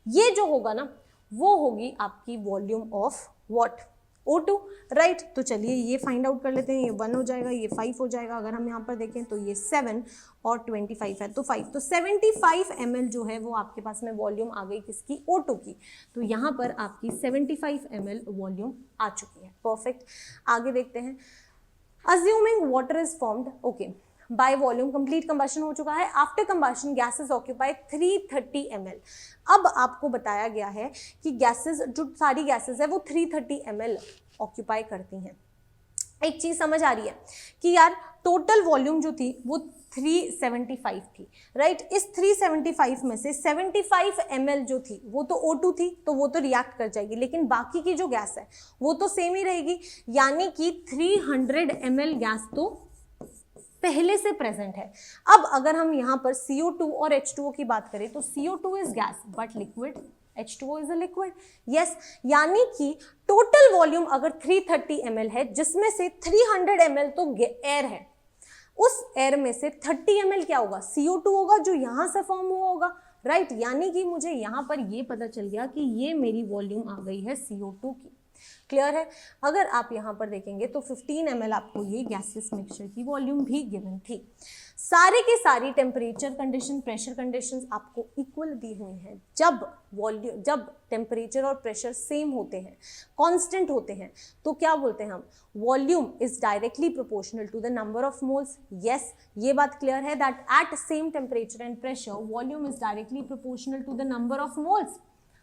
ये जो होगा ना वो होगी आपकी volume of what, O2, right. तो चलिए ये फाइंड आउट कर लेते हैं, ये 1 हो जाएगा, ये 5 हो जाएगा। अगर हम यहाँ पर देखें तो ये 7 और 25 है तो 5, तो 75 ml जो है वो आपके पास में वॉल्यूम आ गई किसकी, O2 की। तो यहाँ पर आपकी 75 ml वॉल्यूम आ चुकी है, परफेक्ट। आगे देखते हैं, assuming water is formed, okay, by volume, complete combustion हो चुका है। After combustion gases occupy 330 ml। अब आपको बताया गया है कि गैसेस, जो सारी गैसेस है वो 330 ml ऑक्यूपाई करती हैं। एक चीज समझ आ रही है कि यार टोटल वॉल्यूम जो थी वो 375 थी, राइट। इस 375 में से 75 ml जो थी वो तो O2 थी, तो वो तो रिएक्ट कर जाएगी, लेकिन बाकी की जो गैस है वो तो सेम ही रहेगी, यानी कि 300 ml गैस तो पहले से प्रेजेंट है। अब अगर हम यहाँ पर CO2 और H2O की बात करें तो CO2 is gas but liquid, H2O is a liquid. Yes, यानी कि टोटल वॉल्यूम अगर 330 ml है, जिसमें से 300 ml तो एयर है, उस एयर में से 30 ml क्या होगा, CO2 होगा, जो यहां से फॉर्म हुआ होगा, राइट। यानी कि मुझे यहां पर ये पता चल गया कि ये मेरी वॉल्यूम आ गई है CO2 की। क्लियर है। अगर आप यहाँ पर देखेंगे तो 15 ml आपको ये गैसियस मिक्सचर की वॉल्यूम भी गिवन थी। सारे के सारी टेम्परेचर कंडीशन, प्रेशर कंडीशंस आपको इक्वल दी हुई हैं। जब टेम्परेचर और प्रेशर सेम होते हैं, कांस्टेंट होते हैं, तो क्या बोलते हैं हम, volume is directly proportional to the number of moles. Yes, ये बात क्लियर है that at same temperature and pressure volume is directly proportional to the number of moles.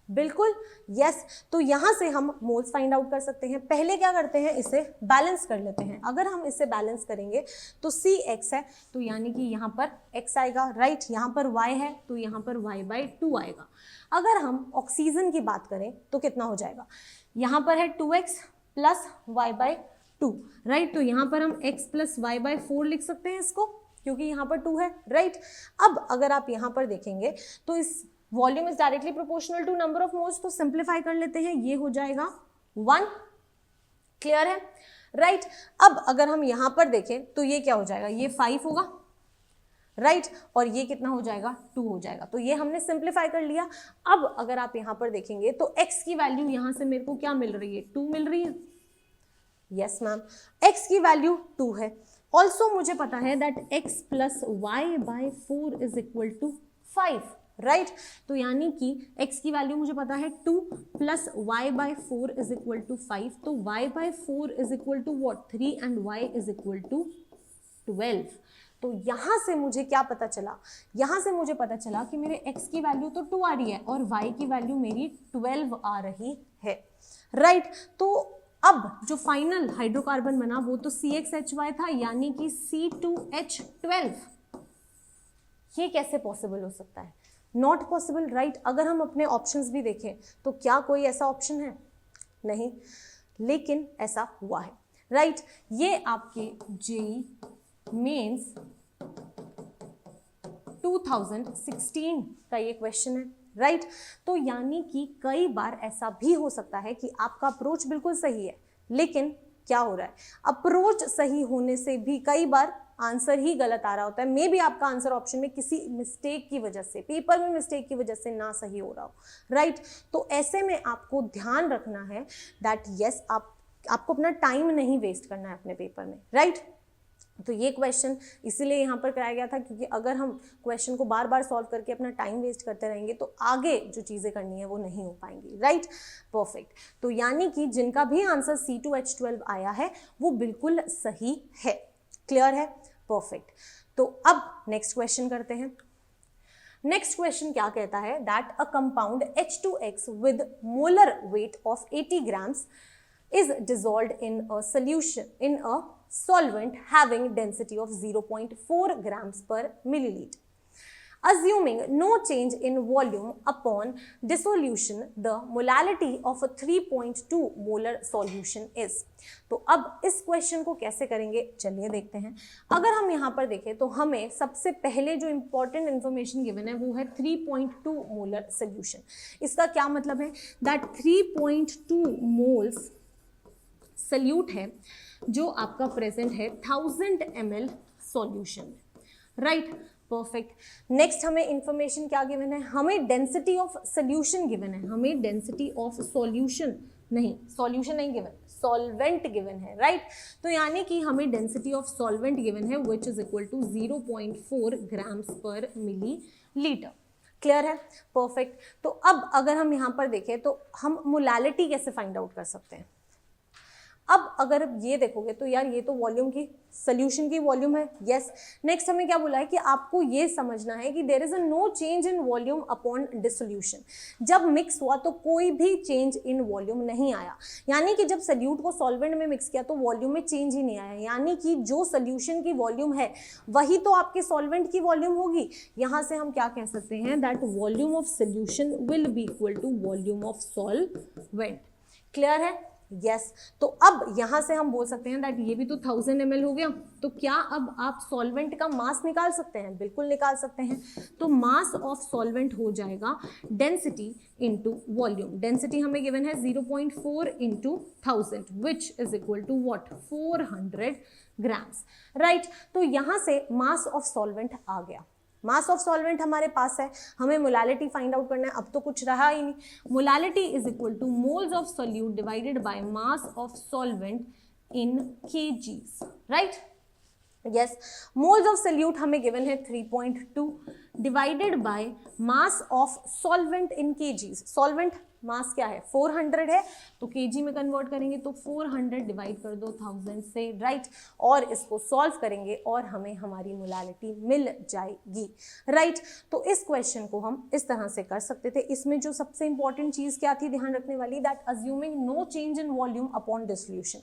बिल्कुल, यस। तो यहां से हम मोल्स फाइंड आउट कर सकते हैं। पहले क्या करते हैं, इसे बैलेंस कर लेते हैं। अगर हम इसे बैलेंस करेंगे तो CX है, तो यानी कि यहाँ पर X आएगा, राइट। यहाँ पर Y है तो यहाँ पर Y/2 आएगा। अगर हम ऑक्सीजन की बात करें तो कितना हो जाएगा, यहाँ पर है 2X प्लस Y/2, राइट। तो यहाँ पर हम X प्लस Y/4 लिख सकते हैं इसको, क्योंकि यहाँ पर 2 है, राइट। अब अगर आप यहाँ पर देखेंगे तो इस volume is directly proportional to number of moles, तो सिंप्लीफाई कर लेते हैं, ये हो जाएगा 1। क्लियर है, राइट। अब अगर हम यहां पर देखें तो ये क्या हो जाएगा, ये 5 होगा, राइट और ये कितना हो जाएगा, 2 हो जाएगा। तो ये हमने सिंप्लीफाई कर लिया। अब अगर आप यहां पर देखेंगे तो x की वैल्यू यहां से मेरे को क्या मिल रही है, 2 मिल रही है। यस मैम, x की वैल्यू 2 है। ऑल्सो मुझे पता है that x plus y by 4 is equal to 5, right. तो यानी कि x की वैल्यू मुझे पता है 2 plus y by 4 is equal to 5। तो y by 4 is equal to what, 3 and y is equal to 12। तो यहां से मुझे क्या पता चला, यहां से मुझे पता चला कि मेरे x की वैल्यू तो 2 आ रही है और y की वैल्यू मेरी 12 आ रही है, राइट। तो अब जो फाइनल हाइड्रोकार्बन बना वो तो CXHY था, यानी कि C2H12। ये कैसे पॉसिबल हो सकता है, नॉट पॉसिबल, राइट। अगर हम अपने ऑप्शंस भी देखें तो क्या कोई ऐसा ऑप्शन है, नहीं, लेकिन ऐसा हुआ है, राइट। ये आपके जेईई मेंस 2016 का ये क्वेश्चन है, राइट। तो यानी कि कई बार ऐसा भी हो सकता है कि आपका अप्रोच बिल्कुल सही है, लेकिन क्या हो रहा है, अप्रोच सही होने से भी कई बार आंसर ही गलत आ रहा होता है। मे बी आपका आंसर ऑप्शन में किसी मिस्टेक की वजह से, पेपर में मिस्टेक की वजह से ना सही हो रहा हो, राइट। तो ऐसे में आपको ध्यान रखना है दैट यस, आपको अपना टाइम नहीं वेस्ट करना है अपने पेपर में, राइट। तो ये क्वेश्चन इसीलिए यहाँ पर कराया गया था, क्योंकि अगर हम क्वेश्चन को बार बार सॉल्व करके अपना टाइम वेस्ट करते रहेंगे तो आगे जो चीज़ें करनी है वो नहीं हो पाएंगी, राइट। परफेक्ट। तो यानी कि जिनका भी आंसर C2H12 आया है वो बिल्कुल सही है, क्लियर है, परफेक्ट। तो अब नेक्स्ट क्वेश्चन करते हैं। नेक्स्ट क्वेश्चन क्या कहता है that a compound H2X with molar weight of 80 grams is dissolved in a solution in a solvent having density of 0.4 grams per milliliter. Assuming no change in volume upon dissolution, the molality of a 3.2 molar solution is. तो अब इस क्वेश्चन को कैसे करेंगे, चलिए देखते हैं। अगर हम यहाँ पर देखें तो हमें सबसे पहले जो इंपॉर्टेंट इंफॉर्मेशन गिवन है वो है 3.2 मोलर सोल्यूशन। इसका क्या मतलब है दैट 3.2 मोल्स सल्यूट है जो आपका प्रेजेंट है 1000 ml सॉल्यूशन में, राइट, परफेक्ट। नेक्स्ट हमें इंफॉर्मेशन क्या गिवन है, हमें डेंसिटी ऑफ सॉल्यूशन गिवन है, हमें डेंसिटी ऑफ सॉल्यूशन नहीं, सॉल्यूशन नहीं गिवन, सॉल्वेंट गिवन है, राइट। तो यानी कि हमें डेंसिटी ऑफ सॉल्वेंट गिवन है which is equal to 0.4 grams per millilitre, clear है, परफेक्ट। तो अब अगर हम यहाँ पर देखें तो हम मोलालिटी कैसे फाइंड आउट कर सकते हैं। अब अगर ये देखोगे तो यार ये तो वॉल्यूम की, सोल्यूशन की वॉल्यूम है, यस। नेक्स्ट हमें क्या बोला है कि आपको ये समझना है कि there is a no change in volume upon dissolution. जब मिक्स हुआ तो कोई भी चेंज इन वॉल्यूम नहीं आया, यानी कि जब सोल्यूट को सॉल्वेंट में मिक्स किया तो वॉल्यूम में चेंज ही नहीं आया, यानी कि जो सोल्यूशन की वॉल्यूम है वही तो आपके सॉल्वेंट की वॉल्यूम होगी। यहाँ से हम क्या कह सकते हैं that volume of solution will be equal to volume of solvent, clear है, यस। तो अब यहां से हम बोल सकते हैं दैट ये भी तो 1000 ml हो गया। तो क्या अब आप सॉल्वेंट का मास निकाल सकते हैं, बिल्कुल निकाल सकते हैं। तो मास ऑफ सॉल्वेंट हो जाएगा डेंसिटी इनटू वॉल्यूम। डेंसिटी हमें गिवन है 0.4 into 1000 which is equal to what, 400 grams, right. तो यहां से मास ऑफ सॉल्वेंट आ गया, मास ऑफ सॉल्वेंट हमारे पास है, हमें मोलालिटी फाइंड आउट करना है, अब तो कुछ रहा ही नहीं। Molality is equal to moles of solute divided by mass of solvent in KGs, right, yes. Moles of solute हमें गिवन है 3.2 divided by mass of solvent in KGs. Solvent mass क्या है, 400 है, तो केजी में कन्वर्ट करेंगे तो 400 डिवाइड कर दो 1000 से, राइट। और इसको सॉल्व करेंगे और हमें हमारी मोलालिटी मिल जाएगी, राइट। तो इस क्वेश्चन को हम इस तरह से कर सकते थे। इसमें जो सबसे इंपॉर्टेंट चीज क्या थी ध्यान रखने वाली, that assuming no change in volume upon dissolution.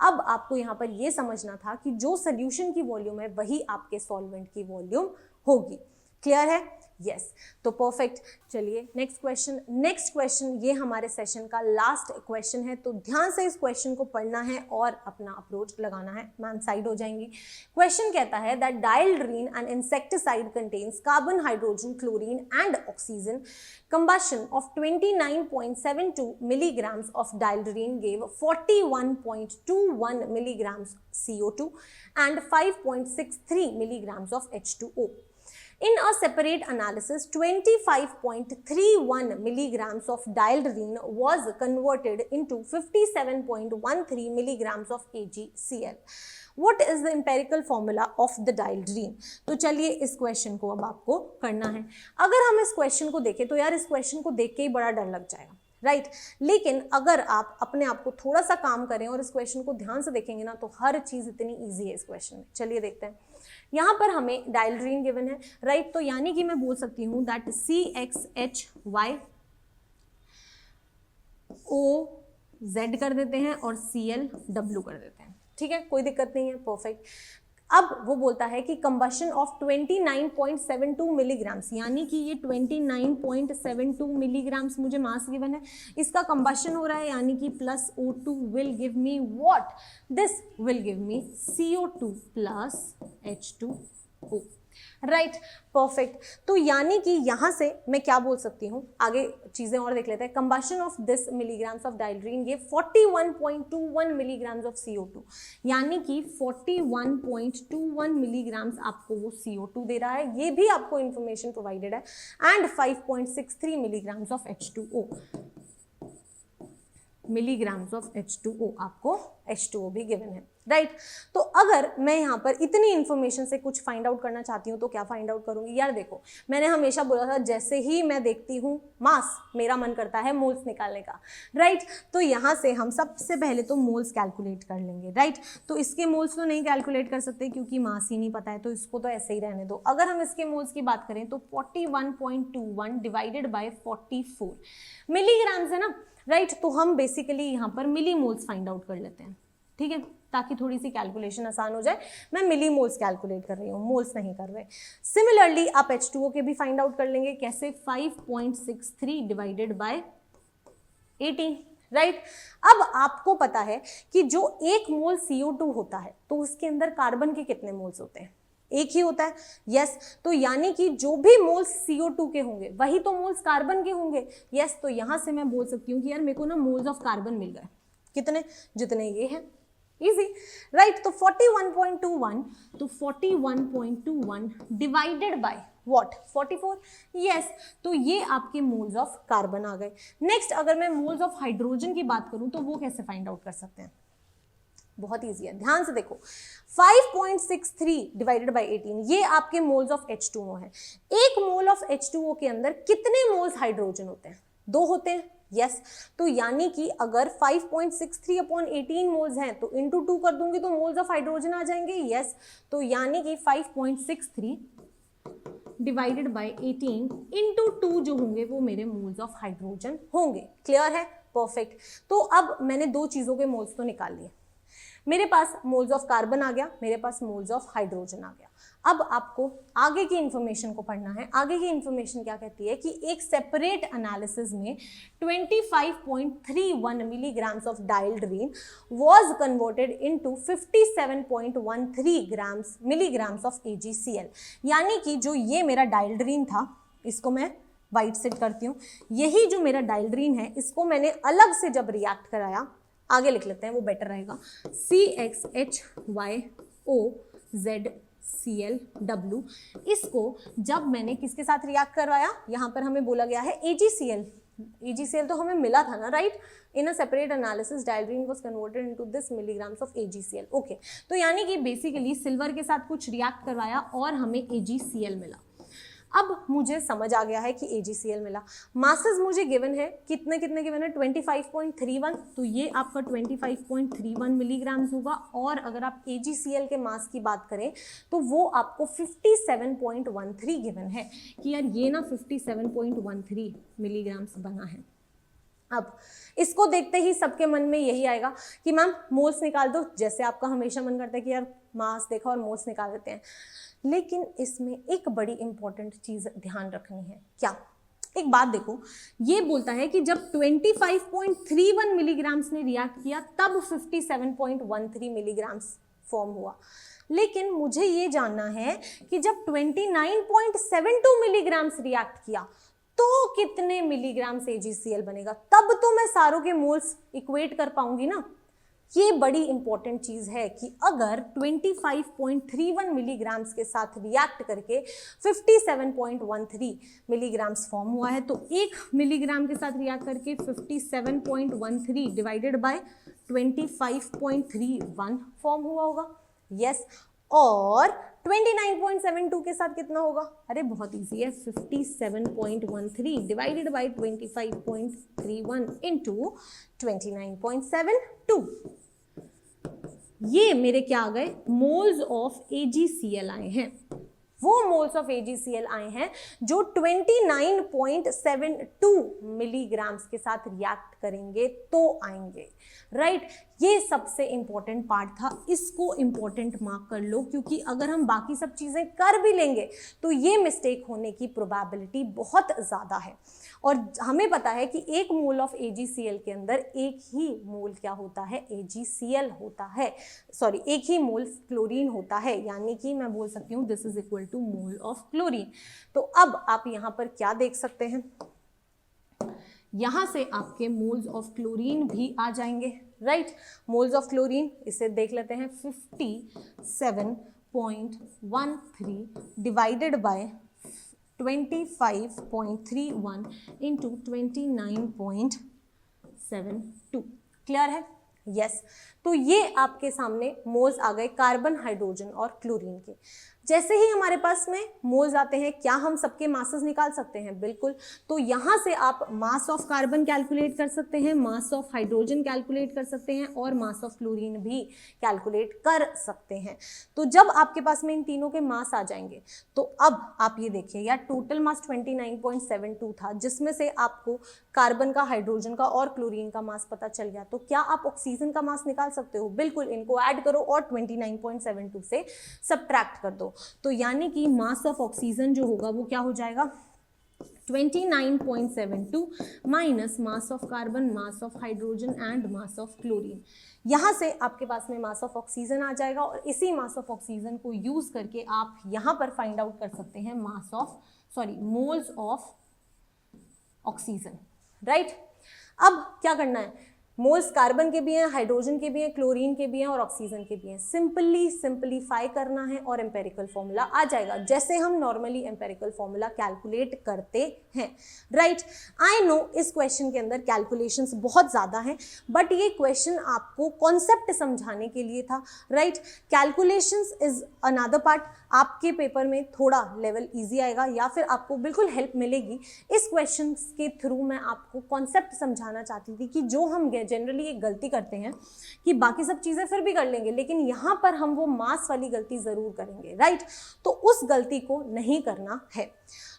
अब आपको यहाँ पर यह समझना था कि जो सोल्यूशन की वॉल्यूम है वही आपके सॉल्वेंट की वॉल्यूम होगी, क्लियर है? यस तो परफेक्ट। चलिए नेक्स्ट क्वेश्चन ये हमारे सेशन का लास्ट क्वेश्चन है, तो ध्यान से इस क्वेश्चन को पढ़ना है और अपना अप्रोच लगाना है। मैम साइड हो जाएंगी। क्वेश्चन कहता है that dieldrin an insecticide contains carbon, hydrogen, chlorine and oxygen. Combustion of 29.72 milligrams of dieldrine gave 41.21 milligrams CO2 and 5.63 milligrams of H2O. In a separate analysis, 25.31 milligrams of dieldrine was converted into 57.13 milligrams of AgCl. What is the empirical formula of the dieldrine? तो चलिए इस क्वेश्चन को अब आपको करना है। अगर हम इस क्वेश्चन को देखें तो यार इस क्वेश्चन को देख के ही बड़ा डर लग जाएगा, राइट? लेकिन अगर आप अपने आप को थोड़ा सा काम करें और इस क्वेश्चन को ध्यान से देखेंगे ना तो हर चीज इतनी ईजी है इस क्वेश्चन में। चलिए देखते हैं। यहाँ पर हमें डाइल्ड्रीन गिवन है, राइट? तो यानी कि मैं बोल सकती हूँ दैट CXHY OZ कर देते हैं और ClW कर देते हैं, ठीक है? कोई दिक्कत नहीं है, परफेक्ट। अब वो बोलता है कि कंबशन ऑफ 29.72 मिलीग्राम्स, यानी कि ये 29.72 मिलीग्राम्स मुझे मास गिवन है, इसका कंबशन हो रहा है, यानी कि plus O2 will give me what? This will give me CO2 plus H2O, right? Perfect. तो यानी कि यहां से मैं क्या बोल सकती हूँ, आगे चीजें और देख लेते हैं। Combustion of this milligrams of dieldrin ये 41.21 मिलीग्राम्स ऑफ CO2, यानी कि 41.21 मिलीग्राम्स आपको वो CO2 दे रहा है, ये भी आपको इंफॉर्मेशन प्रोवाइडेड है, and 5.63 milligrams of H2O, milligrams of H2O, आपको H2O भी गिवन है, राइट? तो अगर मैं यहाँ पर इतनी इंफॉर्मेशन से कुछ फाइंड आउट करना चाहती हूँ तो क्या फाइंड आउट करूंगी? यार देखो, मैंने हमेशा बोला था जैसे ही मैं देखती हूँ मास मेरा मन करता है मोल्स निकालने का, राइट? तो यहाँ से हम सबसे पहले तो मोल्स कैलकुलेट कर लेंगे, राइट? तो इसके मोल्स तो नहीं कैलकुलेट कर सकते क्योंकि मास ही नहीं पता है, तो इसको तो ऐसे ही रहने दो। अगर हम इसके मोल्स की बात करें तो 41.21 डिवाइडेड बाय 44 मिलीग्राम्स है ना, राइट? तो हम बेसिकली यहाँ पर मिली मोल्स फाइंड आउट कर लेते हैं, ठीक है? ताकि थोड़ी सी कैलकुलेशन आसान हो जाए। मैं मिली मोल्स कैलकुलेट कर रही हूँ, मोल्स नहीं कर रहे। सिमिलरली आप H2O के भी फाइंड आउट कर लेंगे। कैसे? 5.63 डिवाइडेड बाय 18, राइट? अब आपको पता है कि जो 1 मोल CO2 होता है तो उसके अंदर कार्बन के कितने मोल्स होते हैं? एक ही होता है, यस। तो यानी कि जो भी मोल्स CO2 के होंगे वही तो मोल्स कार्बन के होंगे, यस। तो यहां से मैं बोल सकती हूँ कि यार मेरे को ना मोल्स ऑफ कार्बन मिल गए, कितने? जितने ये हैं, इजी, राइट? तो 41.21, तो 41.21 डिवाइडेड बाय व्हाट? 44, यस। तो ये आपके मोल्स ऑफ कार्बन आ गए। नेक्स्ट अगर मैं मोल्स ऑफ हाइड्रोजन की बात करूं तो वो कैसे फाइंड आउट कर सकते हैं? बहुत ईजी है, ध्यान से देखो। 5.63 डिवाइडेड बाय 18 ये आपके मोल्स ऑफ H2O है। 1 मोल ऑफ H2O के अंदर कितने मोल्स हाइड्रोजन होते हैं? 2 होते हैं, यस। तो यानी कि अगर 5.63 अपॉन 18 मोल्स हैं तो इंटू 2 कर दूंगी तो मोल्स ऑफ हाइड्रोजन आ जाएंगे, यस। तो यानी कि 5.63 डिवाइडेड बाय 18 इंटू 2 जो होंगे वो मेरे मोल्स ऑफ हाइड्रोजन होंगे। क्लियर है? परफेक्ट। तो अब मैंने 2 चीजों के मोल्स तो निकाल लिए। मेरे पास मोल्स ऑफ कार्बन आ गया, मेरे पास मोल्स ऑफ हाइड्रोजन आ गया। अब आपको आगे की इंफॉर्मेशन को पढ़ना है। आगे की इंफॉर्मेशन क्या कहती है कि एक सेपरेट एनालिसिस में 25.31 milligrams of dieldrin was converted into 57.13 milligrams of AgCl, यानी कि जो ये मेरा डाइल्ड्रीन था, इसको मैं वाइट सेट करती हूँ, यही जो मेरा डाइल्ड्रीन है इसको मैंने अलग से जब रिएक्ट कराया, आगे लिख लेते हैं वो बेटर रहेगा, CXHYOZClW, इसको जब मैंने किसके साथ रिएक्ट करवाया? यहाँ पर हमें बोला गया है AgCl तो हमें मिला था ना, right? In a separate analysis dieldrin was converted into this milligrams of AgCl, okay. तो यानी कि बेसिकली सिल्वर के साथ कुछ रिएक्ट करवाया और हमें AgCl मिला। अब मुझे समझ आ गया है कि AgCl मिला। मासेस मुझे गिवन है, कितने कितने गिवन है? 25.31, तो ये आपका 25.31 मिलीग्राम्स होगा। और अगर आप AgCl के मास की बात करें तो वो आपको 57.13 गिवन है कि यार ये ना 57.13 मिलीग्राम्स बना है। अब इसको देखते ही सबके मन में यही आएगा कि मैम मोल्स निकाल दो, जैसे आपका हमेशा मन करता है कि यार मास देखा और मोल्स निकाल देते हैं। लेकिन इसमें एक बड़ी इंपॉर्टेंट चीज ध्यान रखनी है। क्या? एक बात देखो, ये बोलता है कि जब 25.31 मिलीग्राम्स ने रिएक्ट किया तब 57.13 मिलीग्राम्स फॉर्म हुआ, लेकिन मुझे ये जानना है कि जब 29.72 मिलीग्राम्स रिएक्ट किया तो कितने मिलीग्राम्स AgCl बनेगा, तब तो मैं सारों के मोल्स इक्वेट कर पाऊंगी ना। ये बड़ी इंपॉर्टेंट चीज है कि अगर 25.31 मिलीग्राम्स के साथ रिएक्ट करके 57.13 मिलीग्राम्स फॉर्म हुआ है, तो 1 मिलीग्राम के साथ रिएक्ट करके 57.13 डिवाइडेड बाय 25.31 फॉर्म हुआ होगा। यस, और 29.72 के साथ कितना होगा? अरे बहुत इजी है, 57.13 डिवाइडेड बाय 25.31 इंटू 29.72। ये मेरे क्या आ गए? मोल्स ऑफ AgCl आए हैं। वो मोल्स ऑफ AgCl आए हैं जो 29.72 मिलीग्राम्स के साथ रिएक्ट करेंगे तो आएंगे, राइट। ये सबसे इंपॉर्टेंट पार्ट था, इसको इंपॉर्टेंट मार्क कर लो, क्योंकि अगर हम बाकी सब चीजें कर भी लेंगे तो ये मिस्टेक होने की प्रोबेबिलिटी बहुत ज्यादा है। और हमें पता है कि 1 मोल ऑफ AgCl के अंदर एक ही मोल क्या होता है? AgCl होता है, सॉरी, एक ही मोल क्लोरीन होता है, यानी कि मैं बोल सकती हूँ this is equal to mole of chlorine. तो अब आप यहाँ पर क्या देख सकते हैं? यहां से आपके मोल्स ऑफ क्लोरीन भी आ जाएंगे, राइट। मोल्स ऑफ क्लोरीन, इसे देख लेते हैं, 57.13 डिवाइडेड बाय 25.31 इंटू 29.72। क्लियर है? यस। तो ये आपके सामने मोल्स आ गए कार्बन, हाइड्रोजन और क्लोरीन के। जैसे ही हमारे पास में मोल्स आते हैं, क्या हम सबके मासेस निकाल सकते हैं? बिल्कुल। तो यहाँ से आप मास ऑफ कार्बन कैलकुलेट कर सकते हैं, मास ऑफ हाइड्रोजन कैलकुलेट कर सकते हैं और मास ऑफ क्लोरीन भी कैलकुलेट कर सकते हैं। तो जब आपके पास में इन तीनों के मास आ जाएंगे तो अब आप ये देखिए, यार टोटल मास 29.72 था, जिसमें से आपको कार्बन का, हाइड्रोजन का और क्लोरीन का मास पता चल गया। तो क्या आप ऑक्सीजन का मास निकाल सकते हो? बिल्कुल। इनको ऐड करो और 29.72 से सब्ट्रैक्ट कर दो, तो यानी कि मास ऑफ ऑक्सीजन जो होगा वो क्या हो जाएगा? 29.72 minus mass of carbon, mass of hydrogen and mass of chlorine. यहां से आपके पास में मास ऑफ ऑक्सीजन आ जाएगा और इसी मास ऑफ ऑक्सीजन को यूज करके आप यहां पर फाइंड आउट कर सकते हैं मोल्स ऑफ ऑक्सीजन, राइट। अब क्या करना है? मोल्स कार्बन के भी हैं, हाइड्रोजन के भी हैं, क्लोरीन के भी हैं और ऑक्सीजन के भी हैं। सिंपलीफाई करना है और एम्पेरिकल फॉर्मूला आ जाएगा, जैसे हम नॉर्मली एम्पेरिकल फॉर्मूला कैलकुलेट करते हैं, राइट। आई नो इस क्वेश्चन के अंदर कैलकुलेशंस बहुत ज़्यादा हैं, बट ये क्वेश्चन आपको कॉन्सेप्ट समझाने के लिए था, right. Calculations is another part. आपके पेपर में थोड़ा लेवल ईजी आएगा या फिर आपको बिल्कुल हेल्प मिलेगी। इस क्वेश्चन के थ्रू मैं आपको कॉन्सेप्ट समझाना चाहती थी कि जो हम जनरली एक गलती करते हैं कि बाकी सब चीज़ें फिर भी कर लेंगे, लेकिन यहाँ पर हम वो मास वाली गलती ज़रूर करेंगे, राइट। तो उस गलती को नहीं करना है।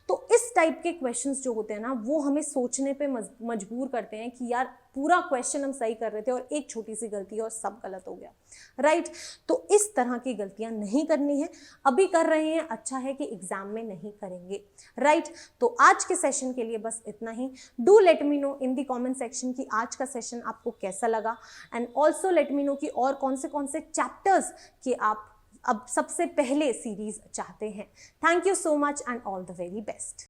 तो इस टाइप के क्वेश्चंस जो होते हैं ना, वो हमें सोचने पे मजबूर करते हैं कि यार पूरा क्वेश्चन हम सही कर रहे थे और एक छोटी सी गलती और सब गलत हो गया, राइट। तो इस तरह की गलतियां नहीं करनी है। अभी कर रहे हैं, अच्छा है कि एग्जाम में नहीं करेंगे, राइट। तो आज के सेशन के लिए बस इतना ही। Do let me know in the comment section कि आज का सेशन आपको कैसा लगा, and also let me know कि और कौन से चैप्टर्स के आप अब सबसे पहले सीरीज चाहते हैं। Thank you so much and all the very best.